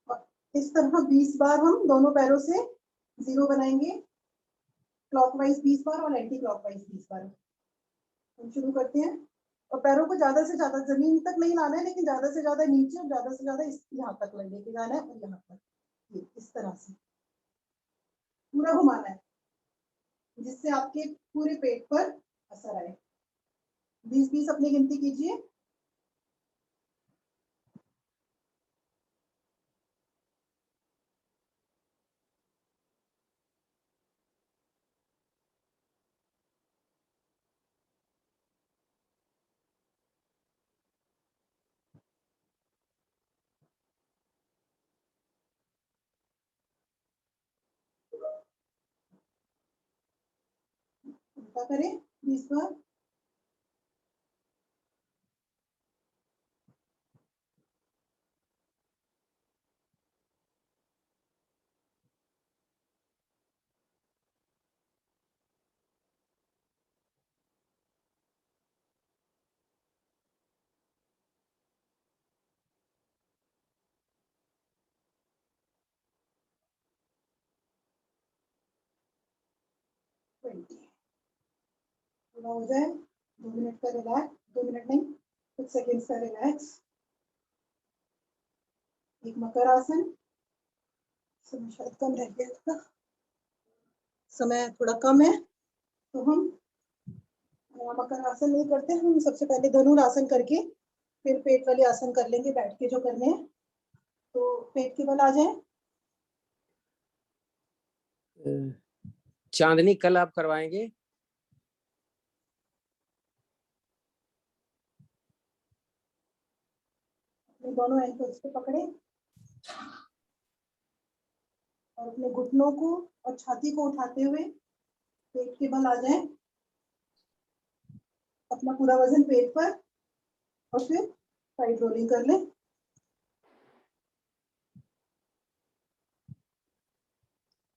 और इस तरह 20 बार हम दोनों पैरों से 0 बनाएंगे। क्लॉकवाइज 20 बार और एंटी क्लॉकवाइज 20 बार। हम शुरू करते हैं और पैरों को ज्यादा से ज्यादा जमीन तक नहीं लाना है, लेकिन ज्यादा से ज्यादा नीचे और ज्यादा से ज्यादा यहाँ तक लेके जाना है और यहाँ तक ये इस तरह से पूरा घुमाना है जिससे आपके पूरे पेट पर असर आए। 20-20 अपनी गिनती कीजिए। उल्टा करें 20 बार। पूरा हो जाए 2 मिनट का रिलैक्स, 2 मिनट नहीं कुछ सेकेंड्स का रिलैक्स। एक मकर आसन। समय शायद कम रह गया था, समय थोड़ा कम है तो हम मकर आसन नहीं करते। हम सबसे पहले धनुरासन करके फिर पेट वाले आसन कर लेंगे बैठ के जो करने हैं। तो पेट के बल आ जाए। चांदनी कल आप करवाएंगे? अपने दोनों एंकल्स को पकड़े और अपने घुटनों को और छाती को उठाते हुए पेट के बल आ जाए। अपना पूरा वजन पेट पर और फिर साइड रोलिंग कर ले।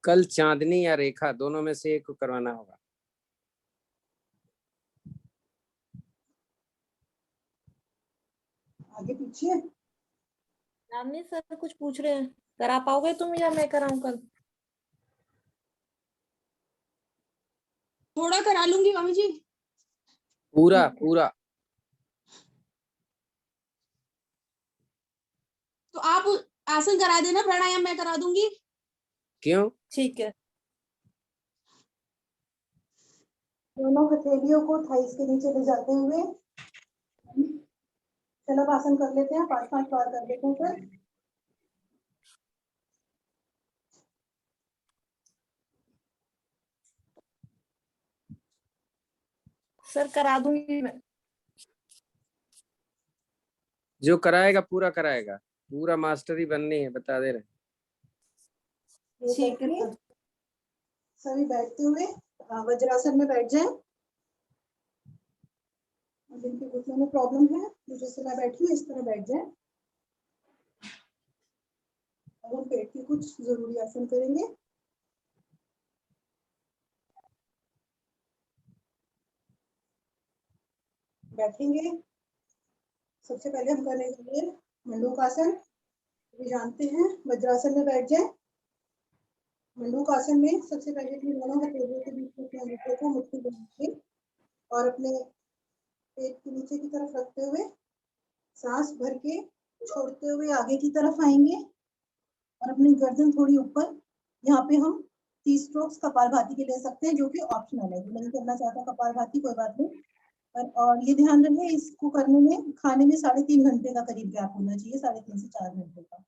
कल चांदनी या रेखा दोनों में से एक को करवाना होगा। आगे पीछे चांदनी सर कुछ पूछ रहे हैं, करा पाओगे तुम या मैं कराऊं कल? थोड़ा करा लूंगी मम्मी जी। पूरा पूरा तो आप आसन करा देना, प्राणायाम मैं करा दूंगी। क्यों? ठीक है। दोनों हथेलियों को थाइस के नीचे ले जाते हुए शलभ आसन कर लेते हैं, 5-5 बार कर लेते हैं सर। सर करा दूंगी मैं। जो कराएगा पूरा कराएगा, पूरा मास्टरी बननी है, बता दे रहे। ये ठीक है करके सर। सभी बैठते हुए वज्रासन में बैठ जाएं। जिनके घुटनों में प्रॉब्लम है, जैसे मैं बैठी हूँ इस तरह बैठ जाएं। अब हम पेट के कुछ जरूरी आसन करेंगे। बैठेंगे। सबसे पहले हम करेंगे मंडूक आसन। भी जानते हैं, वज्रासन में बैठ जाएं। मंडूक आसन में सबसे पहले अपनी दोनों हथेलियों के बीच में अपने अंगूठे को मुट्ठी बनाएंगे और अपने पेट के नीचे की तरफ रखते हुए सांस भर के छोड़ते हुए आगे की तरफ आएंगे और अपनी गर्दन थोड़ी ऊपर। यहाँ पे हम 30 स्ट्रोक्स कपालभाति के ले सकते हैं, जो कि ऑप्शनल है। नहीं करना चाहता कपालभाति, कोई बात नहीं। और ये ध्यान रहे, इसको करने में खाने में 3.5 घंटे का करीब गैप होना चाहिए, 3.5 से 4 घंटे का।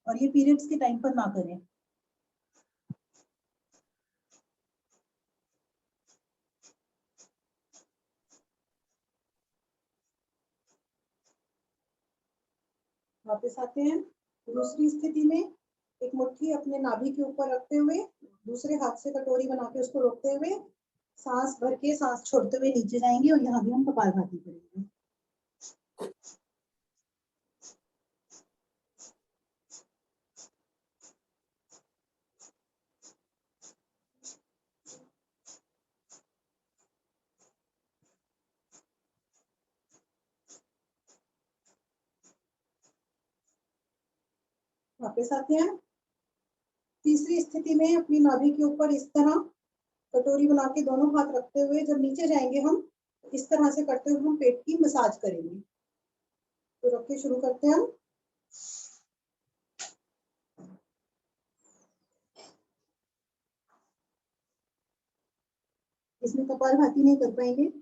और ये पीरियड्स के टाइम पर ना करें। वापस आते हैं दूसरी स्थिति में। एक मुट्ठी अपने नाभि के ऊपर रखते हुए दूसरे हाथ से कटोरी बना के उसको रोकते हुए सांस भर के सांस छोड़ते हुए नीचे जाएंगे और यहाँ भी हम कपालभाति करेंगे। वापस आते हैं तीसरी स्थिति में। अपनी नाभि के ऊपर इस तरह कटोरी बना के दोनों हाथ रखते हुए जब नीचे जाएंगे हम, इस तरह से करते हुए हम पेट की मसाज करेंगे। तो रख के शुरू करते हैं हम। इसमें कपालभाति नहीं कर पाएंगे।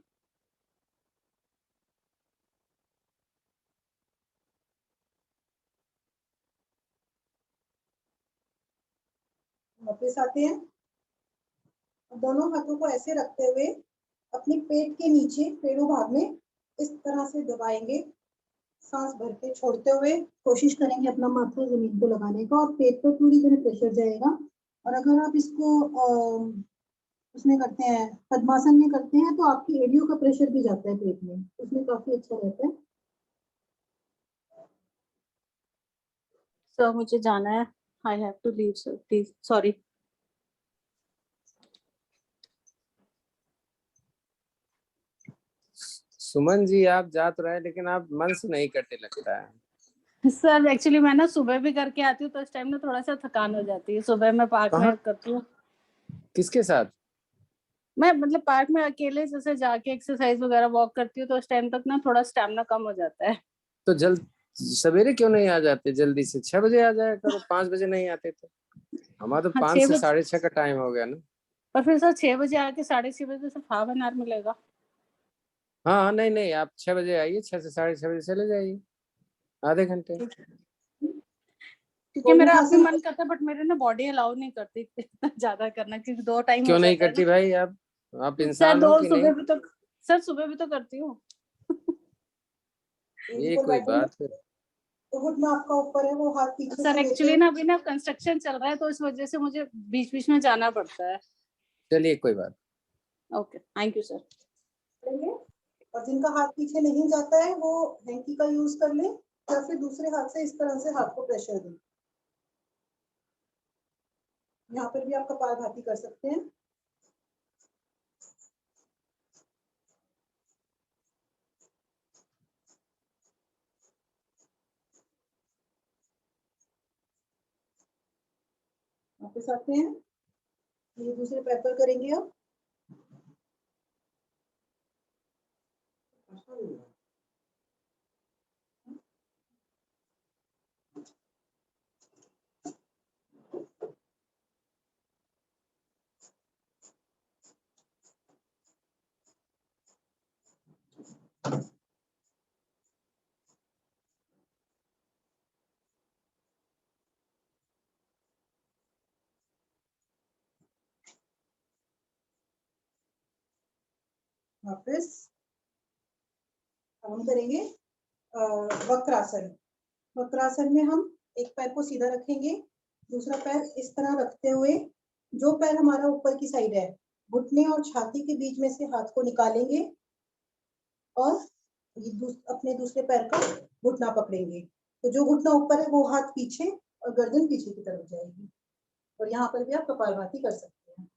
वापस आते हैं। दोनों हाथों को ऐसे रखते हुए अपने पेट के नीचे पेड़ू भाग में इस तरह से दबाएंगे। सांस भर के छोड़ते हुए कोशिश करेंगे अपना माथा जमीन को लगाने का और पेट पर पूरी तरह प्रेशर जाएगा। और अगर आप इसको उसमें करते हैं, पद्मासन में करते हैं, तो आपकी एडियो का प्रेशर भी जाता है पेट में, उसमें काफी अच्छा रहता है। सर मुझे जाना है, I have to leave sir, please sorry. Suman ji आप जा तो रहे लेकिन आप मन से नहीं करते लगता है। सर एक्चुअली मैं ना सुबह भी करके आती हूँ तो इस टाइम ना थोड़ा सा थकान हो जाती है। सुबह मैं पार्क में करती हूँ। किसके साथ? मैं मतलब पार्क में अकेले जैसे जाके एक्सरसाइज वगैरह वॉक करती हूँ तो उस टाइम तक ना थोड़ा स्टैमिना कम हो जाता है। तो जल्द सवेरे क्यों नहीं आ जाते? जल्दी से 6 बजे आ जाया करो, 5 बजे नहीं आते तो। हमारा तो हाँ, 5 से 6:30 का टाइम हो गया ना। पर फिर सर 6 बजे आके 6:30 बजे से हाफ एन आवर मिलेगा। हाँ नहीं नहीं, आप 6 बजे आइए, 6 से 6:30 बजे चले जाइए, आधे घंटे। क्योंकि मेरा अब भी मन करता है बट मेरे ना बॉडी अलाउ नहीं करती इतना ज्यादा करना, क्योंकि 2 टाइम क्यों हो नहीं जाता है करती ना। भाई? आप सर इंसान हो 2 कि सुबह नहीं? भी तो, सर सुबह भी तो करती हूँ। ये कोई बात है? तो घुटना आपका ऊपर है, वो हाथ पीछे सर से लेते एक्चुअली हैं। ना अभी ना कंस्ट्रक्शन चल रहा है तो इस वजह से मुझे बीच बीच में जाना पड़ता है। चलिए कोई बात। Okay, thank you sir. करेंगे। और जिनका हाथ पीछे नहीं जाता है वो हैंकी का यूज कर ले या फिर दूसरे हाथ से इस तरह से हाथ को प्रेशर दें। यहाँ पर भी आप कपालभाति कर सकते हैं। वापस आते हैं, ये दूसरे पैर पर करेंगे आप। वापस हम करेंगे वक्रासन। वक्रासन में हम एक पैर को सीधा रखेंगे, दूसरा पैर इस तरह रखते हुए जो पैर हमारा ऊपर की साइड है घुटने और छाती के बीच में से हाथ को निकालेंगे और अपने दूसरे पैर का घुटना पकड़ेंगे। तो जो घुटना ऊपर है वो हाथ पीछे और गर्दन पीछे की तरफ जाएगी। और यहाँ पर भी आप कपालभाति कर सकते हैं।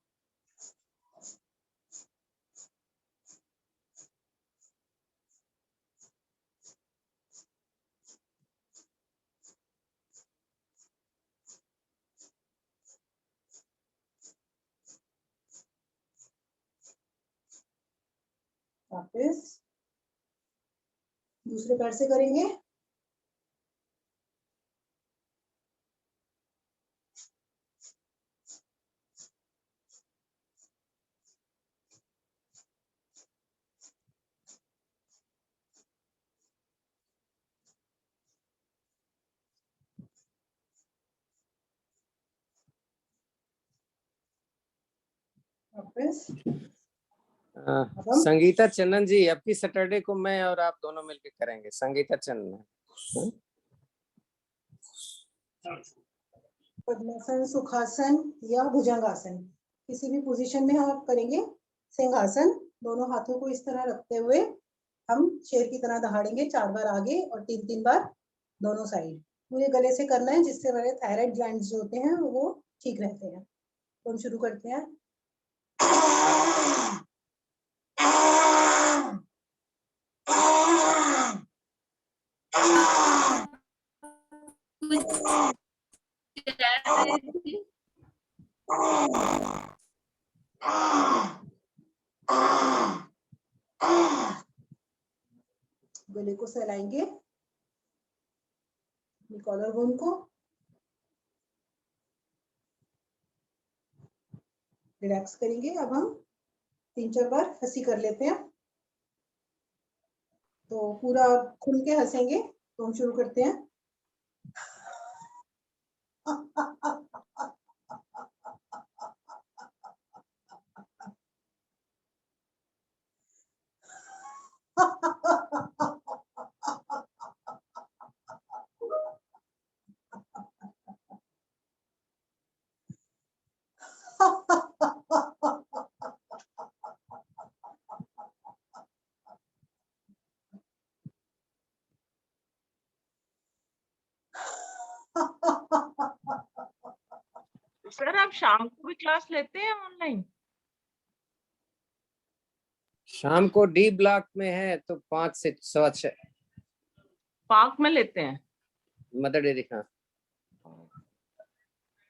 वापस दूसरे पैर से करेंगे। वापस संगीता चंदन जी, अब की सैटरडे को मैं और आप दोनों मिलकर करेंगे। संगीता चंदन, पद्मासन, सुखासन या भुजंगासन, किसी भी पोजीशन में आप करेंगे। सिंहासन, दोनों हाथों को इस तरह रखते हुए हम शेर की तरह दहाड़ेंगे 4 बार आगे और 3-3 बार दोनों साइड। मुझे गले से करना है जिससे हमारे थायराइड ग्लैंड्स जो होते हैं वो ठीक रहते हैं। तो हम शुरू करते हैं। गले को सहलाएंगे, कॉलर बोन को रिलैक्स करेंगे। अब हम 3-4 बार हंसी कर लेते हैं। तो पूरा खुल के हंसेंगे। तो हम शुरू करते हैं। सर आप शाम को भी क्लास लेते हैं ऑनलाइन? शाम को डी ब्लॉक में है तो 5 से 6:15 पार्क में लेते हैं। Mother dairy. हाँ,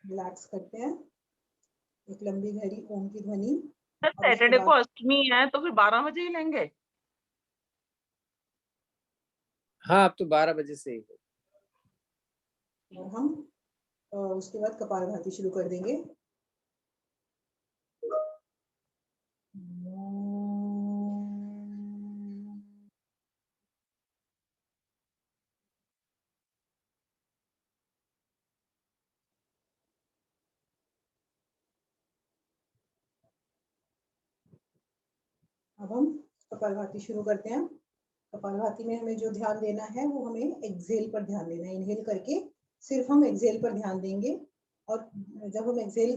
रिलैक्स करते हैं। एक लंबी गहरी ओम की ध्वनि। सर सैटरडे को अष्टमी है तो फिर 12 बजे ही लेंगे। हाँ, अब तो 12 बजे से ही। और हम उसके बाद कपालभाति शुरू कर देंगे। अब हम कपालभाति शुरू करते हैं। कपालभाति में हमें जो ध्यान देना है वो हमें एक्सहेल पर ध्यान देना है। इनहेल करके सिर्फ हम एक्सहेल पर ध्यान देंगे और जब हम एक्सहेल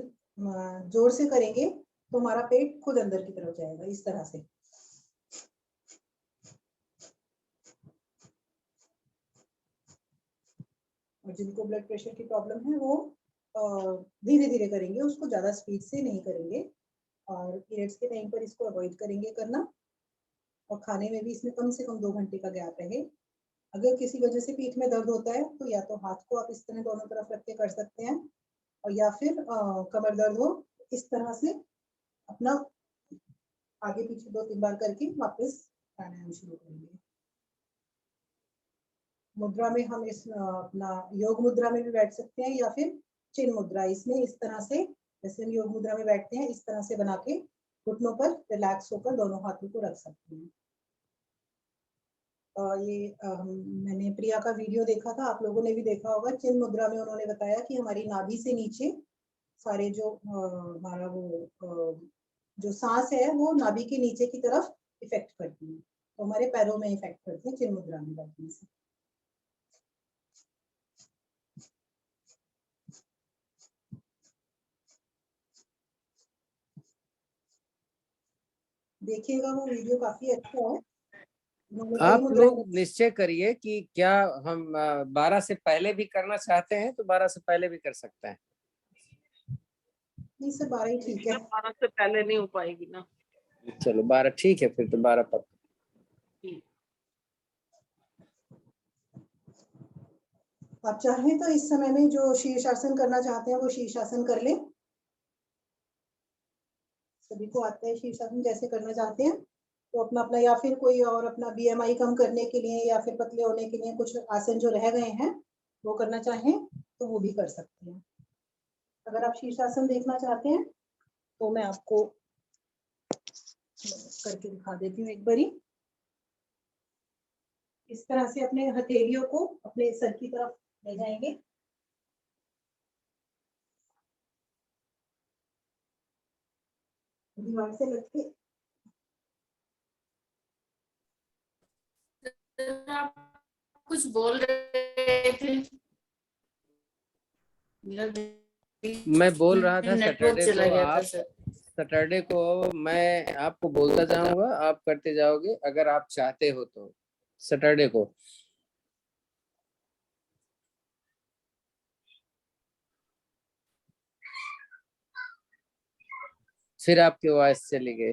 जोर से करेंगे तो हमारा पेट खुद अंदर की तरफ जाएगा इस तरह से। और जिनको ब्लड प्रेशर की प्रॉब्लम है वो धीरे धीरे करेंगे, उसको ज्यादा स्पीड से नहीं करेंगे, और पीरियड्स के टाइम पर इसको अवॉइड करेंगे करना। और खाने में भी इसमें कम से कम 2 घंटे का गैप रहे। अगर किसी वजह से पीठ में दर्द होता है तो या तो हाथ को आप इस तरह दोनों तरफ रख के कर सकते हैं, और या फिर कमर दर्द हो इस तरह से अपना आगे पीछे 2-3 बार करके वापस प्राणायाम शुरू करेंगे। मुद्रा में हम इस अपना योग मुद्रा में भी बैठ सकते हैं, या फिर चिन्ह मुद्रा, इसमें इस तरह से जैसे हम योग मुद्रा में बैठते हैं इस तरह से बना के घुटनों पर रिलैक्स होकर दोनों हाथों को रख सकते हैं। मैंने प्रिया का वीडियो देखा था, आप लोगों ने भी देखा होगा। चिन्ह मुद्रा में उन्होंने बताया कि हमारी नाभि से नीचे सारे जो हमारा वो जो सांस है वो नाभि के नीचे की तरफ इफेक्ट करती है, तो हमारे पैरों में इफेक्ट करती है चिन्ह मुद्रा में बैठने से। देखिएगा वो वीडियो काफी अच्छा है। आप लोग निश्चय करिए कि क्या हम 12 से पहले भी करना चाहते हैं तो 12 से पहले भी कर सकते हैं। नहीं सर, 12 ही ठीक है। 12 से पहले नहीं हो पाएगी ना। चलो 12 ठीक है, फिर तो 12 पक्का। आप चाहें तो इस समय में जो शीर्षासन करना चाहते हैं वो शीर्षासन कर लें। सभी को आता है शीर्षासन जैसे करना चाहते हैं, तो अपना अपना, या फिर कोई और अपना बीएमआई कम करने के लिए या फिर पतले होने के लिए कुछ आसन जो रह गए हैं वो करना चाहें तो वो भी कर सकते हैं। अगर आप शीर्षासन देखना चाहते हैं तो मैं आपको करके दिखा देती हूँ एक बारी। इस तरह से अपने हथेलियों को अपने सर की तरफ ले जाएंगे, दीवार से लग के। आप कुछ बोल रहे थे? मैं बोल रहा था नेटवर्क सैटरडे चला को गया था आप सर। सैटरडे को मैं आपको बोलता जाऊंगा, आप करते जाओगे अगर आप चाहते हो तो। सैटरडे को फिर आपकी वॉइस चली गई।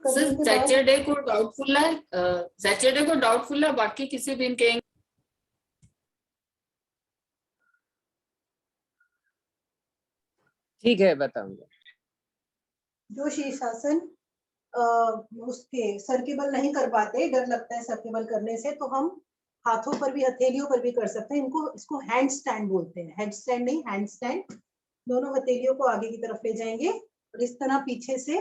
सर सैटरडे को डाउटफुल है, सैटरडे को डाउटफुल है, बाकी किसी दिन के ठीक है, बताऊंगा। जो शीर्षासन उसके सर के बल नहीं कर पाते, डर लगता है सर के बल करने से, तो हम हाथों पर भी हथेलियों पर भी कर सकते हैं। इसको हैंड स्टैंड बोलते हैं, हेड स्टैंड नहीं, हैंड स्टैंड। दोनों हथेलियों को आगे की तरफ ले जाएंगे और इस तरह पीछे से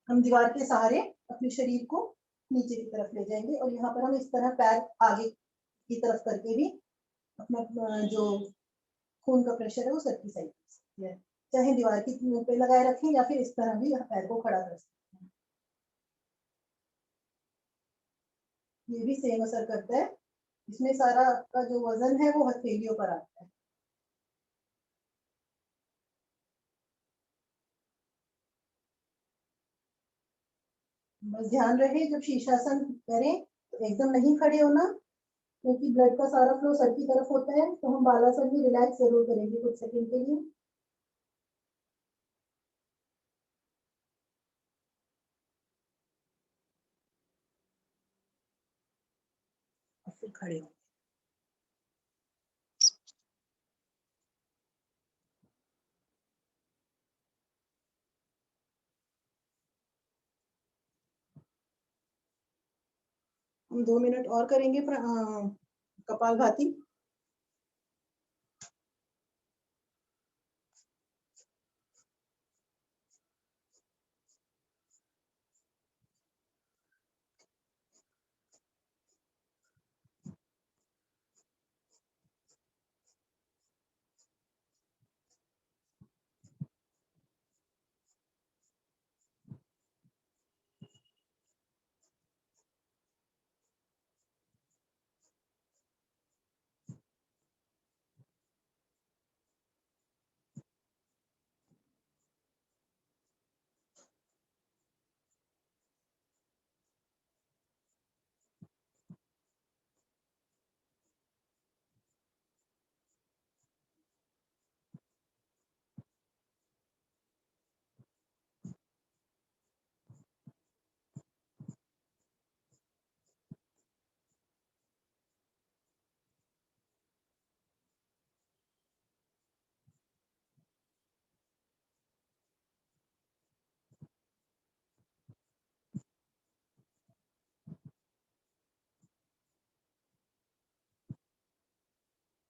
हम दीवार के सहारे अपने शरीर को नीचे की तरफ ले जाएंगे, और यहाँ पर हम इस तरह पैर आगे की तरफ करके भी अपना जो खून का प्रेशर है वो सर की साइड है, चाहे दीवार की पे लगाए रखें या फिर इस तरह भी पैर को खड़ा कर सकते हैं। ये भी सेम असर करता है, इसमें सारा का जो वजन है वो हथेलियों पर आता है। बस ध्यान रहे जब शीर्षासन करें तो एकदम नहीं खड़े होना, क्योंकि ब्लड का सारा फ्लो सर की तरफ होता है, तो हम बालासन भी रिलैक्स जरूर करेंगे कुछ सेकंड के लिए। और फिर खड़े हो। हम 2 मिनट और करेंगे कपालभाति।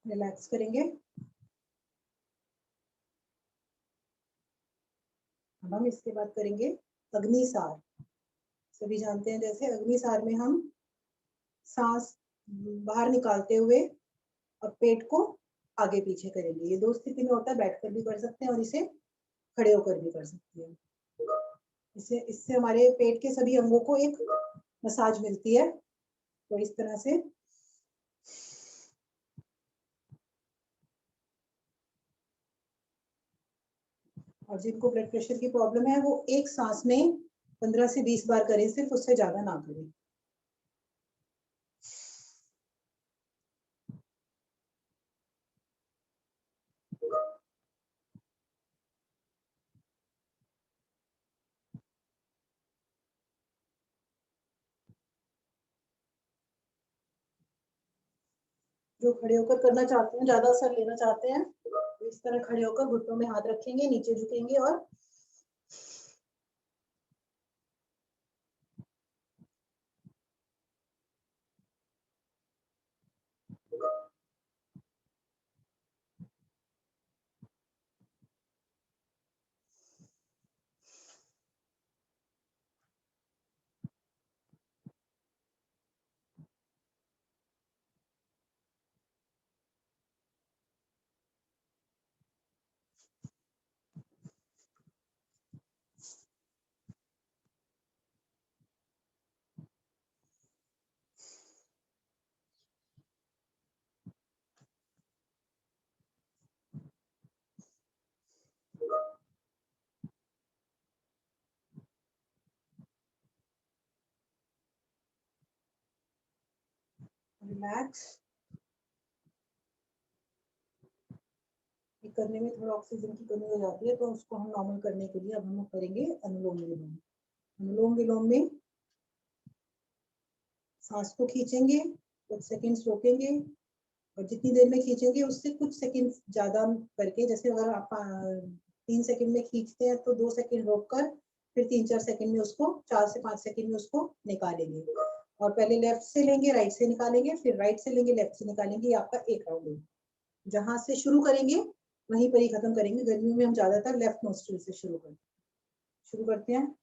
रिलैक्स करेंगे। अब हम इसके बाद करेंगे अग्निसार। सभी जानते हैं जैसे अग्निसार में हम सांस बाहर निकालते हुए और पेट को आगे पीछे करेंगे। ये दो स्थिति में होता है, बैठकर भी कर सकते हैं और इसे खड़े होकर भी कर सकते हैं। इससे हमारे पेट के सभी अंगों को एक मसाज मिलती है। तो इस तरह से और जिनको ब्लड प्रेशर की प्रॉब्लम है वो एक सांस में 15 से 20 बार करें, सिर्फ उससे ज्यादा ना करें। जो खड़े होकर करना चाहते हैं, ज्यादा असर लेना चाहते हैं, तो इस तरह खड़े होकर घुटनों में हाथ रखेंगे, नीचे झुकेंगे और रिलैक्स। ये करने में थोड़ा ऑक्सीजन की कमी हो जाती है, तो उसको हम नॉर्मल करने के लिए अब हम करेंगे अनुलोम विलोम। अनुलोम विलोम में सांस को खींचेंगे, कुछ सेकंड्स रोकेंगे और जितनी देर में खींचेंगे उससे कुछ सेकंड ज्यादा करके, जैसे अगर आप 3 सेकंड में खींचते हैं तो 2 सेकंड रोककर फिर 3-4 सेकंड में उसको 4 से 5 सेकंड में उसको निकालेंगे। और पहले लेफ्ट से लेंगे, राइट से निकालेंगे, फिर राइट से लेंगे, लेफ्ट से निकालेंगे। ये आपका एक राउंड है। जहां से शुरू करेंगे वहीं पर ही खत्म करेंगे। गर्मियों में हम ज्यादातर लेफ्ट नोस्ट्रिल से शुरू करते हैं।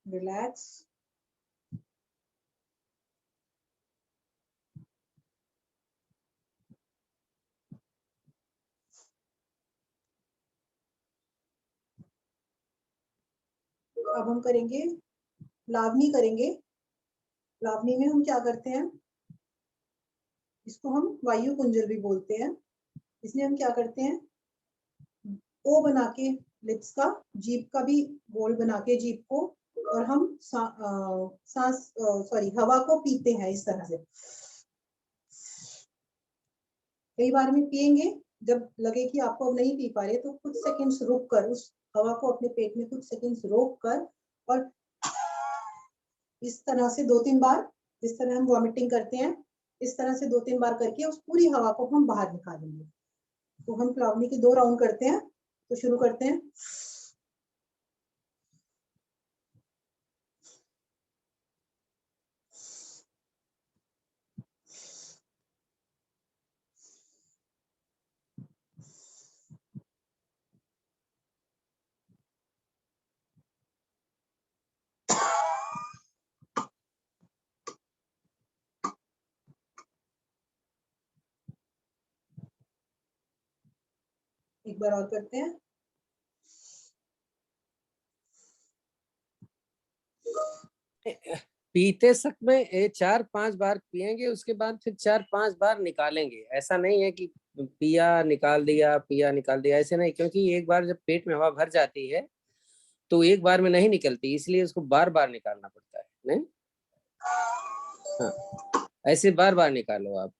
रिलैक्स। अब हम करेंगे लावनी करेंगे। लावनी में हम क्या करते हैं, इसको हम वायु कुंजल भी बोलते हैं। इसमें हम क्या करते हैं, ओ बना के लिप्स का, जीभ का भी गोल बना के जीभ को, और हम सांस हवा को पीते हैं इस तरह से। कई बार में पिएंगे, जब लगे कि आपको अब नहीं पी पा रहे तो कुछ सेकंड्स रुक कर उस हवा को अपने पेट में कुछ सेकंड्स रोक कर और इस तरह से 2-3 बार, जिस तरह हम वॉमिटिंग करते हैं इस तरह से 2-3 बार करके उस पूरी हवा को हम बाहर निकालेंगे। तो हम प्लावनी के 2 राउंड करते हैं। तो शुरू करते हैं। एक बार और करते हैं। पीते समय 4-5 बार पिएंगे, उसके बाद फिर 4-5 बार निकालेंगे। ऐसा नहीं है कि पिया निकाल दिया, ऐसे नहीं, क्योंकि एक बार जब पेट में हवा भर जाती है तो एक बार में नहीं निकलती, इसलिए उसको बार बार निकालना पड़ता है। नहीं, हाँ, ऐसे बार बार निकालो। आप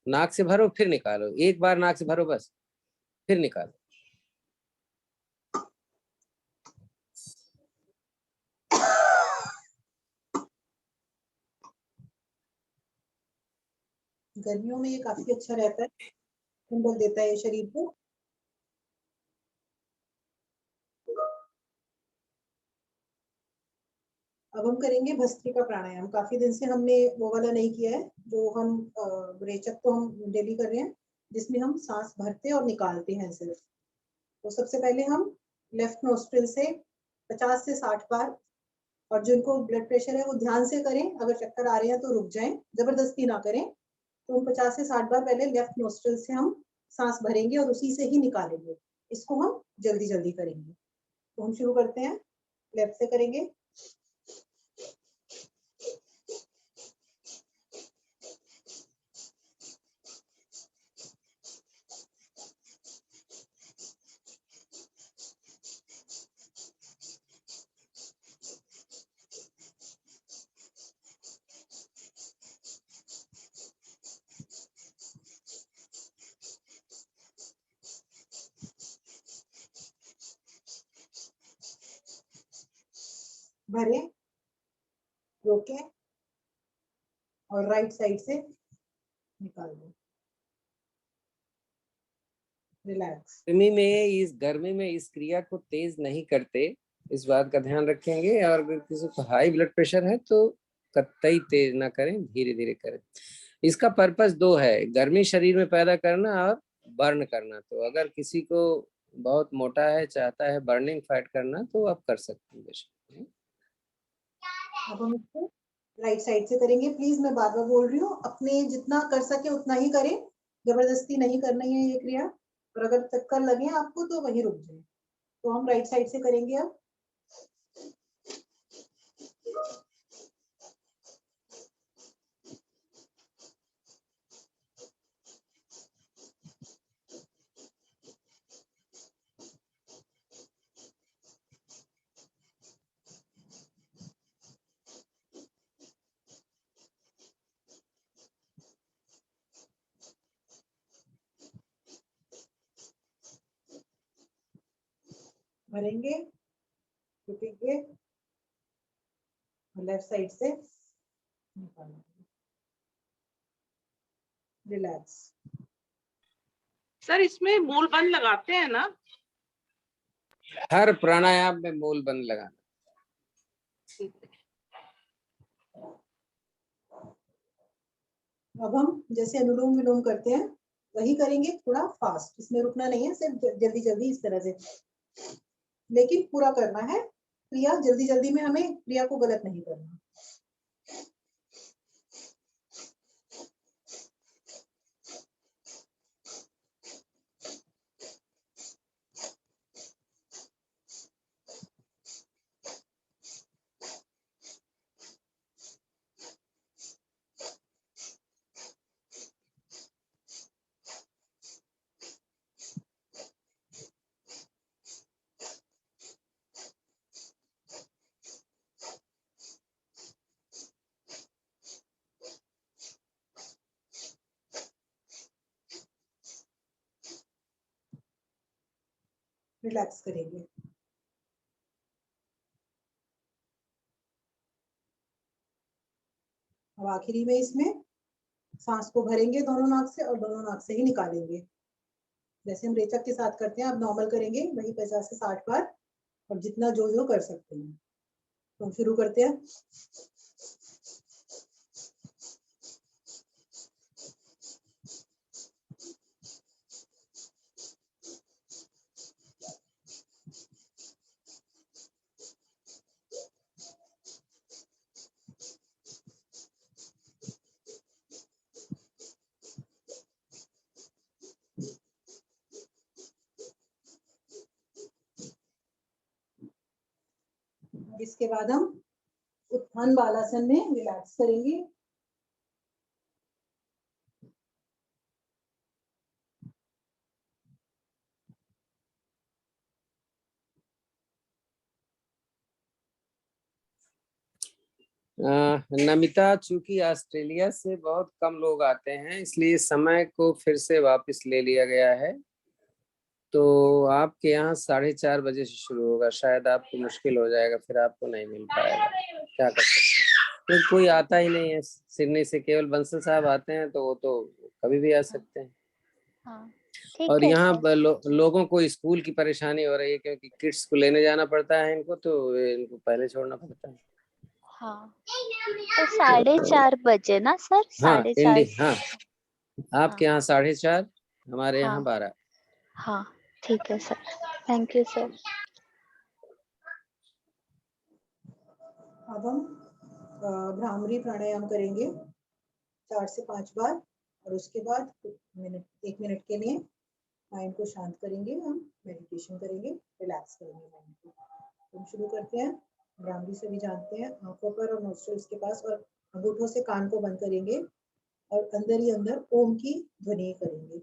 नाक से भरो फिर निकालो, एक बार नाक से भरो बस, फिर निकालो। गर्मियों में ये काफी अच्छा रहता है, ठंडक देता है ये शरीर को। अब हम करेंगे भस्त्रिका प्राणायाम। काफी दिन से हमने वो वाला नहीं किया है जो हम रेचक तो हम डेली कर रहे हैं, जिसमें हम सांस भरते और निकालते हैं सिर्फ। तो सबसे पहले हम लेफ्ट नोस्ट्रिल से 50 से 60 बार, और जिनको ब्लड प्रेशर है वो ध्यान से करें, अगर चक्कर आ रहे हैं तो रुक जाएं, जबरदस्ती ना करें। तो हम 50 से 60 बार पहले लेफ्ट नोस्ट्रिल से हम सांस भरेंगे और उसी से ही निकालेंगे। इसको हम जल्दी जल्दी करेंगे। तो हम शुरू करते हैं, लेफ्ट से करेंगे। भरे, रोके और राइट साइड से निकाल दो। रिलैक्स। गर्मी में इस क्रिया को तेज नहीं करते, इस बात का ध्यान रखेंगे। और अगर किसी को हाई ब्लड प्रेशर है तो कतई तेज ना करें, धीरे धीरे करें। इसका पर्पस 2 है, गर्मी शरीर में पैदा करना और बर्न करना। तो अगर किसी को बहुत मोटा है, चाहता है बर्निंग फैट करना, तो आप कर सकते हैं बेशक। अब हम इसको राइट साइड से करेंगे। प्लीज मैं बार बार बोल रही हूँ, अपने जितना कर सके उतना ही करें, जबरदस्ती नहीं करनी है ये क्रिया। और अगर चक्कर लगे आपको तो वहीं रुक जाए। तो हम राइट साइड से करेंगे अब। भरेंगे, रुकेंगे, लेफ्ट साइड से निकालेंगे। रिलैक्स। सर इसमें मूल बंद लगाते हैं ना? हर प्राणायाम में मूल बंद लगाना। अब हम जैसे अनुलोम विलोम करते हैं वही करेंगे, थोड़ा फास्ट, इसमें रुकना नहीं है, सिर्फ जल्दी जल्दी इस तरह से, लेकिन पूरा करना है क्रिया। जल्दी जल्दी में हमें क्रिया को गलत नहीं करना। रिलैक्स करेंगे। अब आखिरी में इसमें सांस को भरेंगे दोनों नाक से और दोनों नाक से ही निकालेंगे, जैसे हम रेचक के साथ करते हैं। अब नॉर्मल करेंगे वही 50 से 60 बार, और जितना जो जो कर सकते हैं। तो हम शुरू करते हैं। इसके बाद हम उत्थान बालासन में रिलैक्स करेंगे। नमिता, चूंकि ऑस्ट्रेलिया से बहुत कम लोग आते हैं इसलिए समय को फिर से वापस ले लिया गया है। तो आपके यहाँ 4:30 बजे से शुरू होगा, शायद आपको मुश्किल हो जाएगा, फिर आपको नहीं मिल पाएगा। क्या कर सकते हैं, तो कोई आता ही नहीं है सिडनी से, केवल बंसल साहब आते हैं, तो वो तो कभी भी आ सकते हैं। हाँ ठीक और है यहाँ सर। लोगों को स्कूल की परेशानी हो रही है, क्योंकि किड्स को लेने जाना पड़ता है इनको, तो इनको पहले छोड़ना पड़ता है। हाँ तो 4:30 बजे ना सर, हाँ 4:30। हाँ, आपके हाँ यहाँ 4:30, हमारे यहाँ हाँ 12। हाँ ठीक है सर, थैंक यू सर। अब हम भ्रामरी प्राणायाम करेंगे 4 से 5 बार, और उसके बाद 1 मिनट के लिए माइंड को शांत करेंगे। हम मेडिटेशन करेंगे, रिलैक्स करेंगे माइंड को। हम शुरू करते हैं। भ्रामरी सभी जानते हैं, आंखों पर और नोस्ट्रल्स के पास, और अंगूठों से कान को बंद करेंगे और अंदर ही अंदर ओम की ध्वनि करेंगे।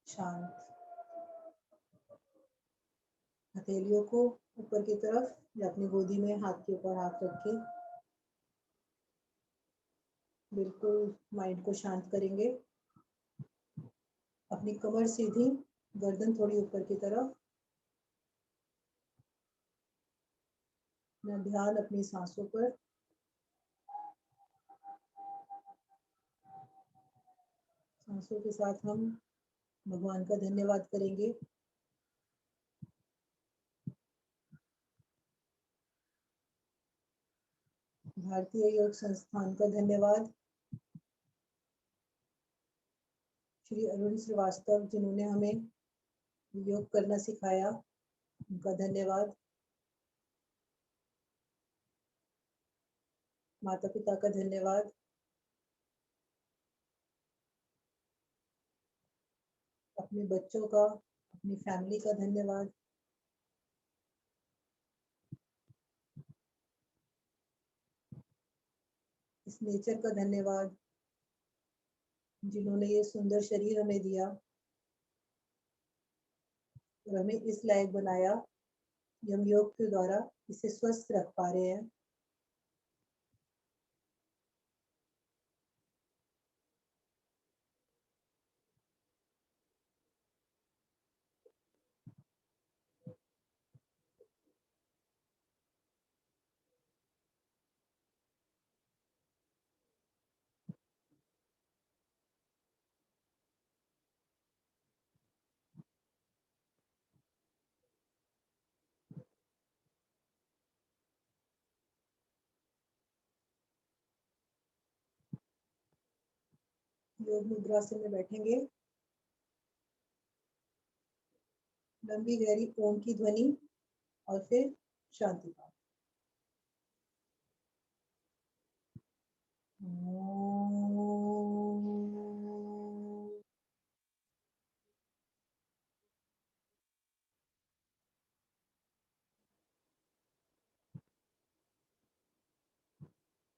शांत। हथेलियों को ऊपर की तरफ या अपनी गोदी में हाथ के ऊपर हाथ रख के बिल्कुल माइंड को शांत करेंगे। अपनी कमर सीधी, गर्दन थोड़ी ऊपर की तरफ, अपना ध्यान अपनी सांसों पर। सांसों के साथ हम भगवान का धन्यवाद करेंगे। भारतीय योग संस्थान का धन्यवाद। श्री अरुण श्रीवास्तव जिन्होंने हमें योग करना सिखाया, उनका धन्यवाद। माता पिता का धन्यवाद। अपने बच्चों का, अपनी फैमिली का धन्यवाद। इस नेचर का धन्यवाद जिन्होंने ये सुंदर शरीर हमें दिया और हमें इस लायक बनाया कि हम योग के द्वारा इसे स्वस्थ रख पा रहे हैं। योग मुद्रा से में बैठेंगे। लंबी गहरी ओम की ध्वनि और फिर शांति भाव।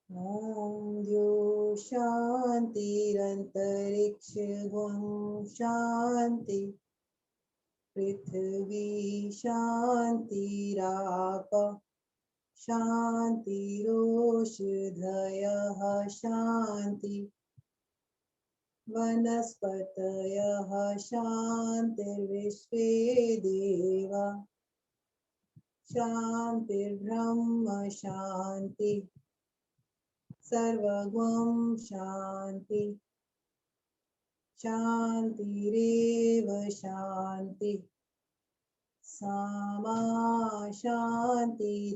ॐ द्यो शान्तिरन्तरिक्षगुं शान्ति पृथिवी शान्तिराप शान्तिरोषधयः शान्ति वनस्पतयः शान्तिर्विश्वे देवा शान्तिर्ब्रह्म शान्ति सर्वगुं शान्ति शान्तिरेव शान्ति सामा शान्तिरेधि।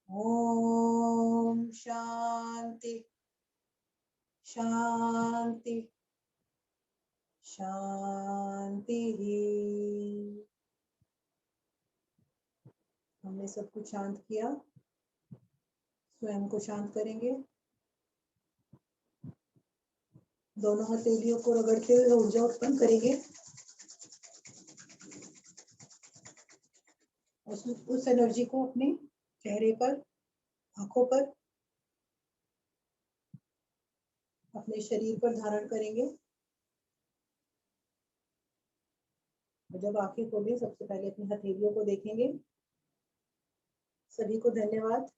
ॐ शान्ति शान्ति शान्तिः। हमने सब कुछ शांत किया, स्वयं को शांत करेंगे। दोनों हथेलियों को रगड़ते हुए ऊर्जा उत्पन्न करेंगे। उस एनर्जी को अपने चेहरे पर, आंखों पर, अपने शरीर पर धारण करेंगे। और जब आंखें खोलें, सबसे पहले अपनी हथेलियों को देखेंगे। सभी को धन्यवाद।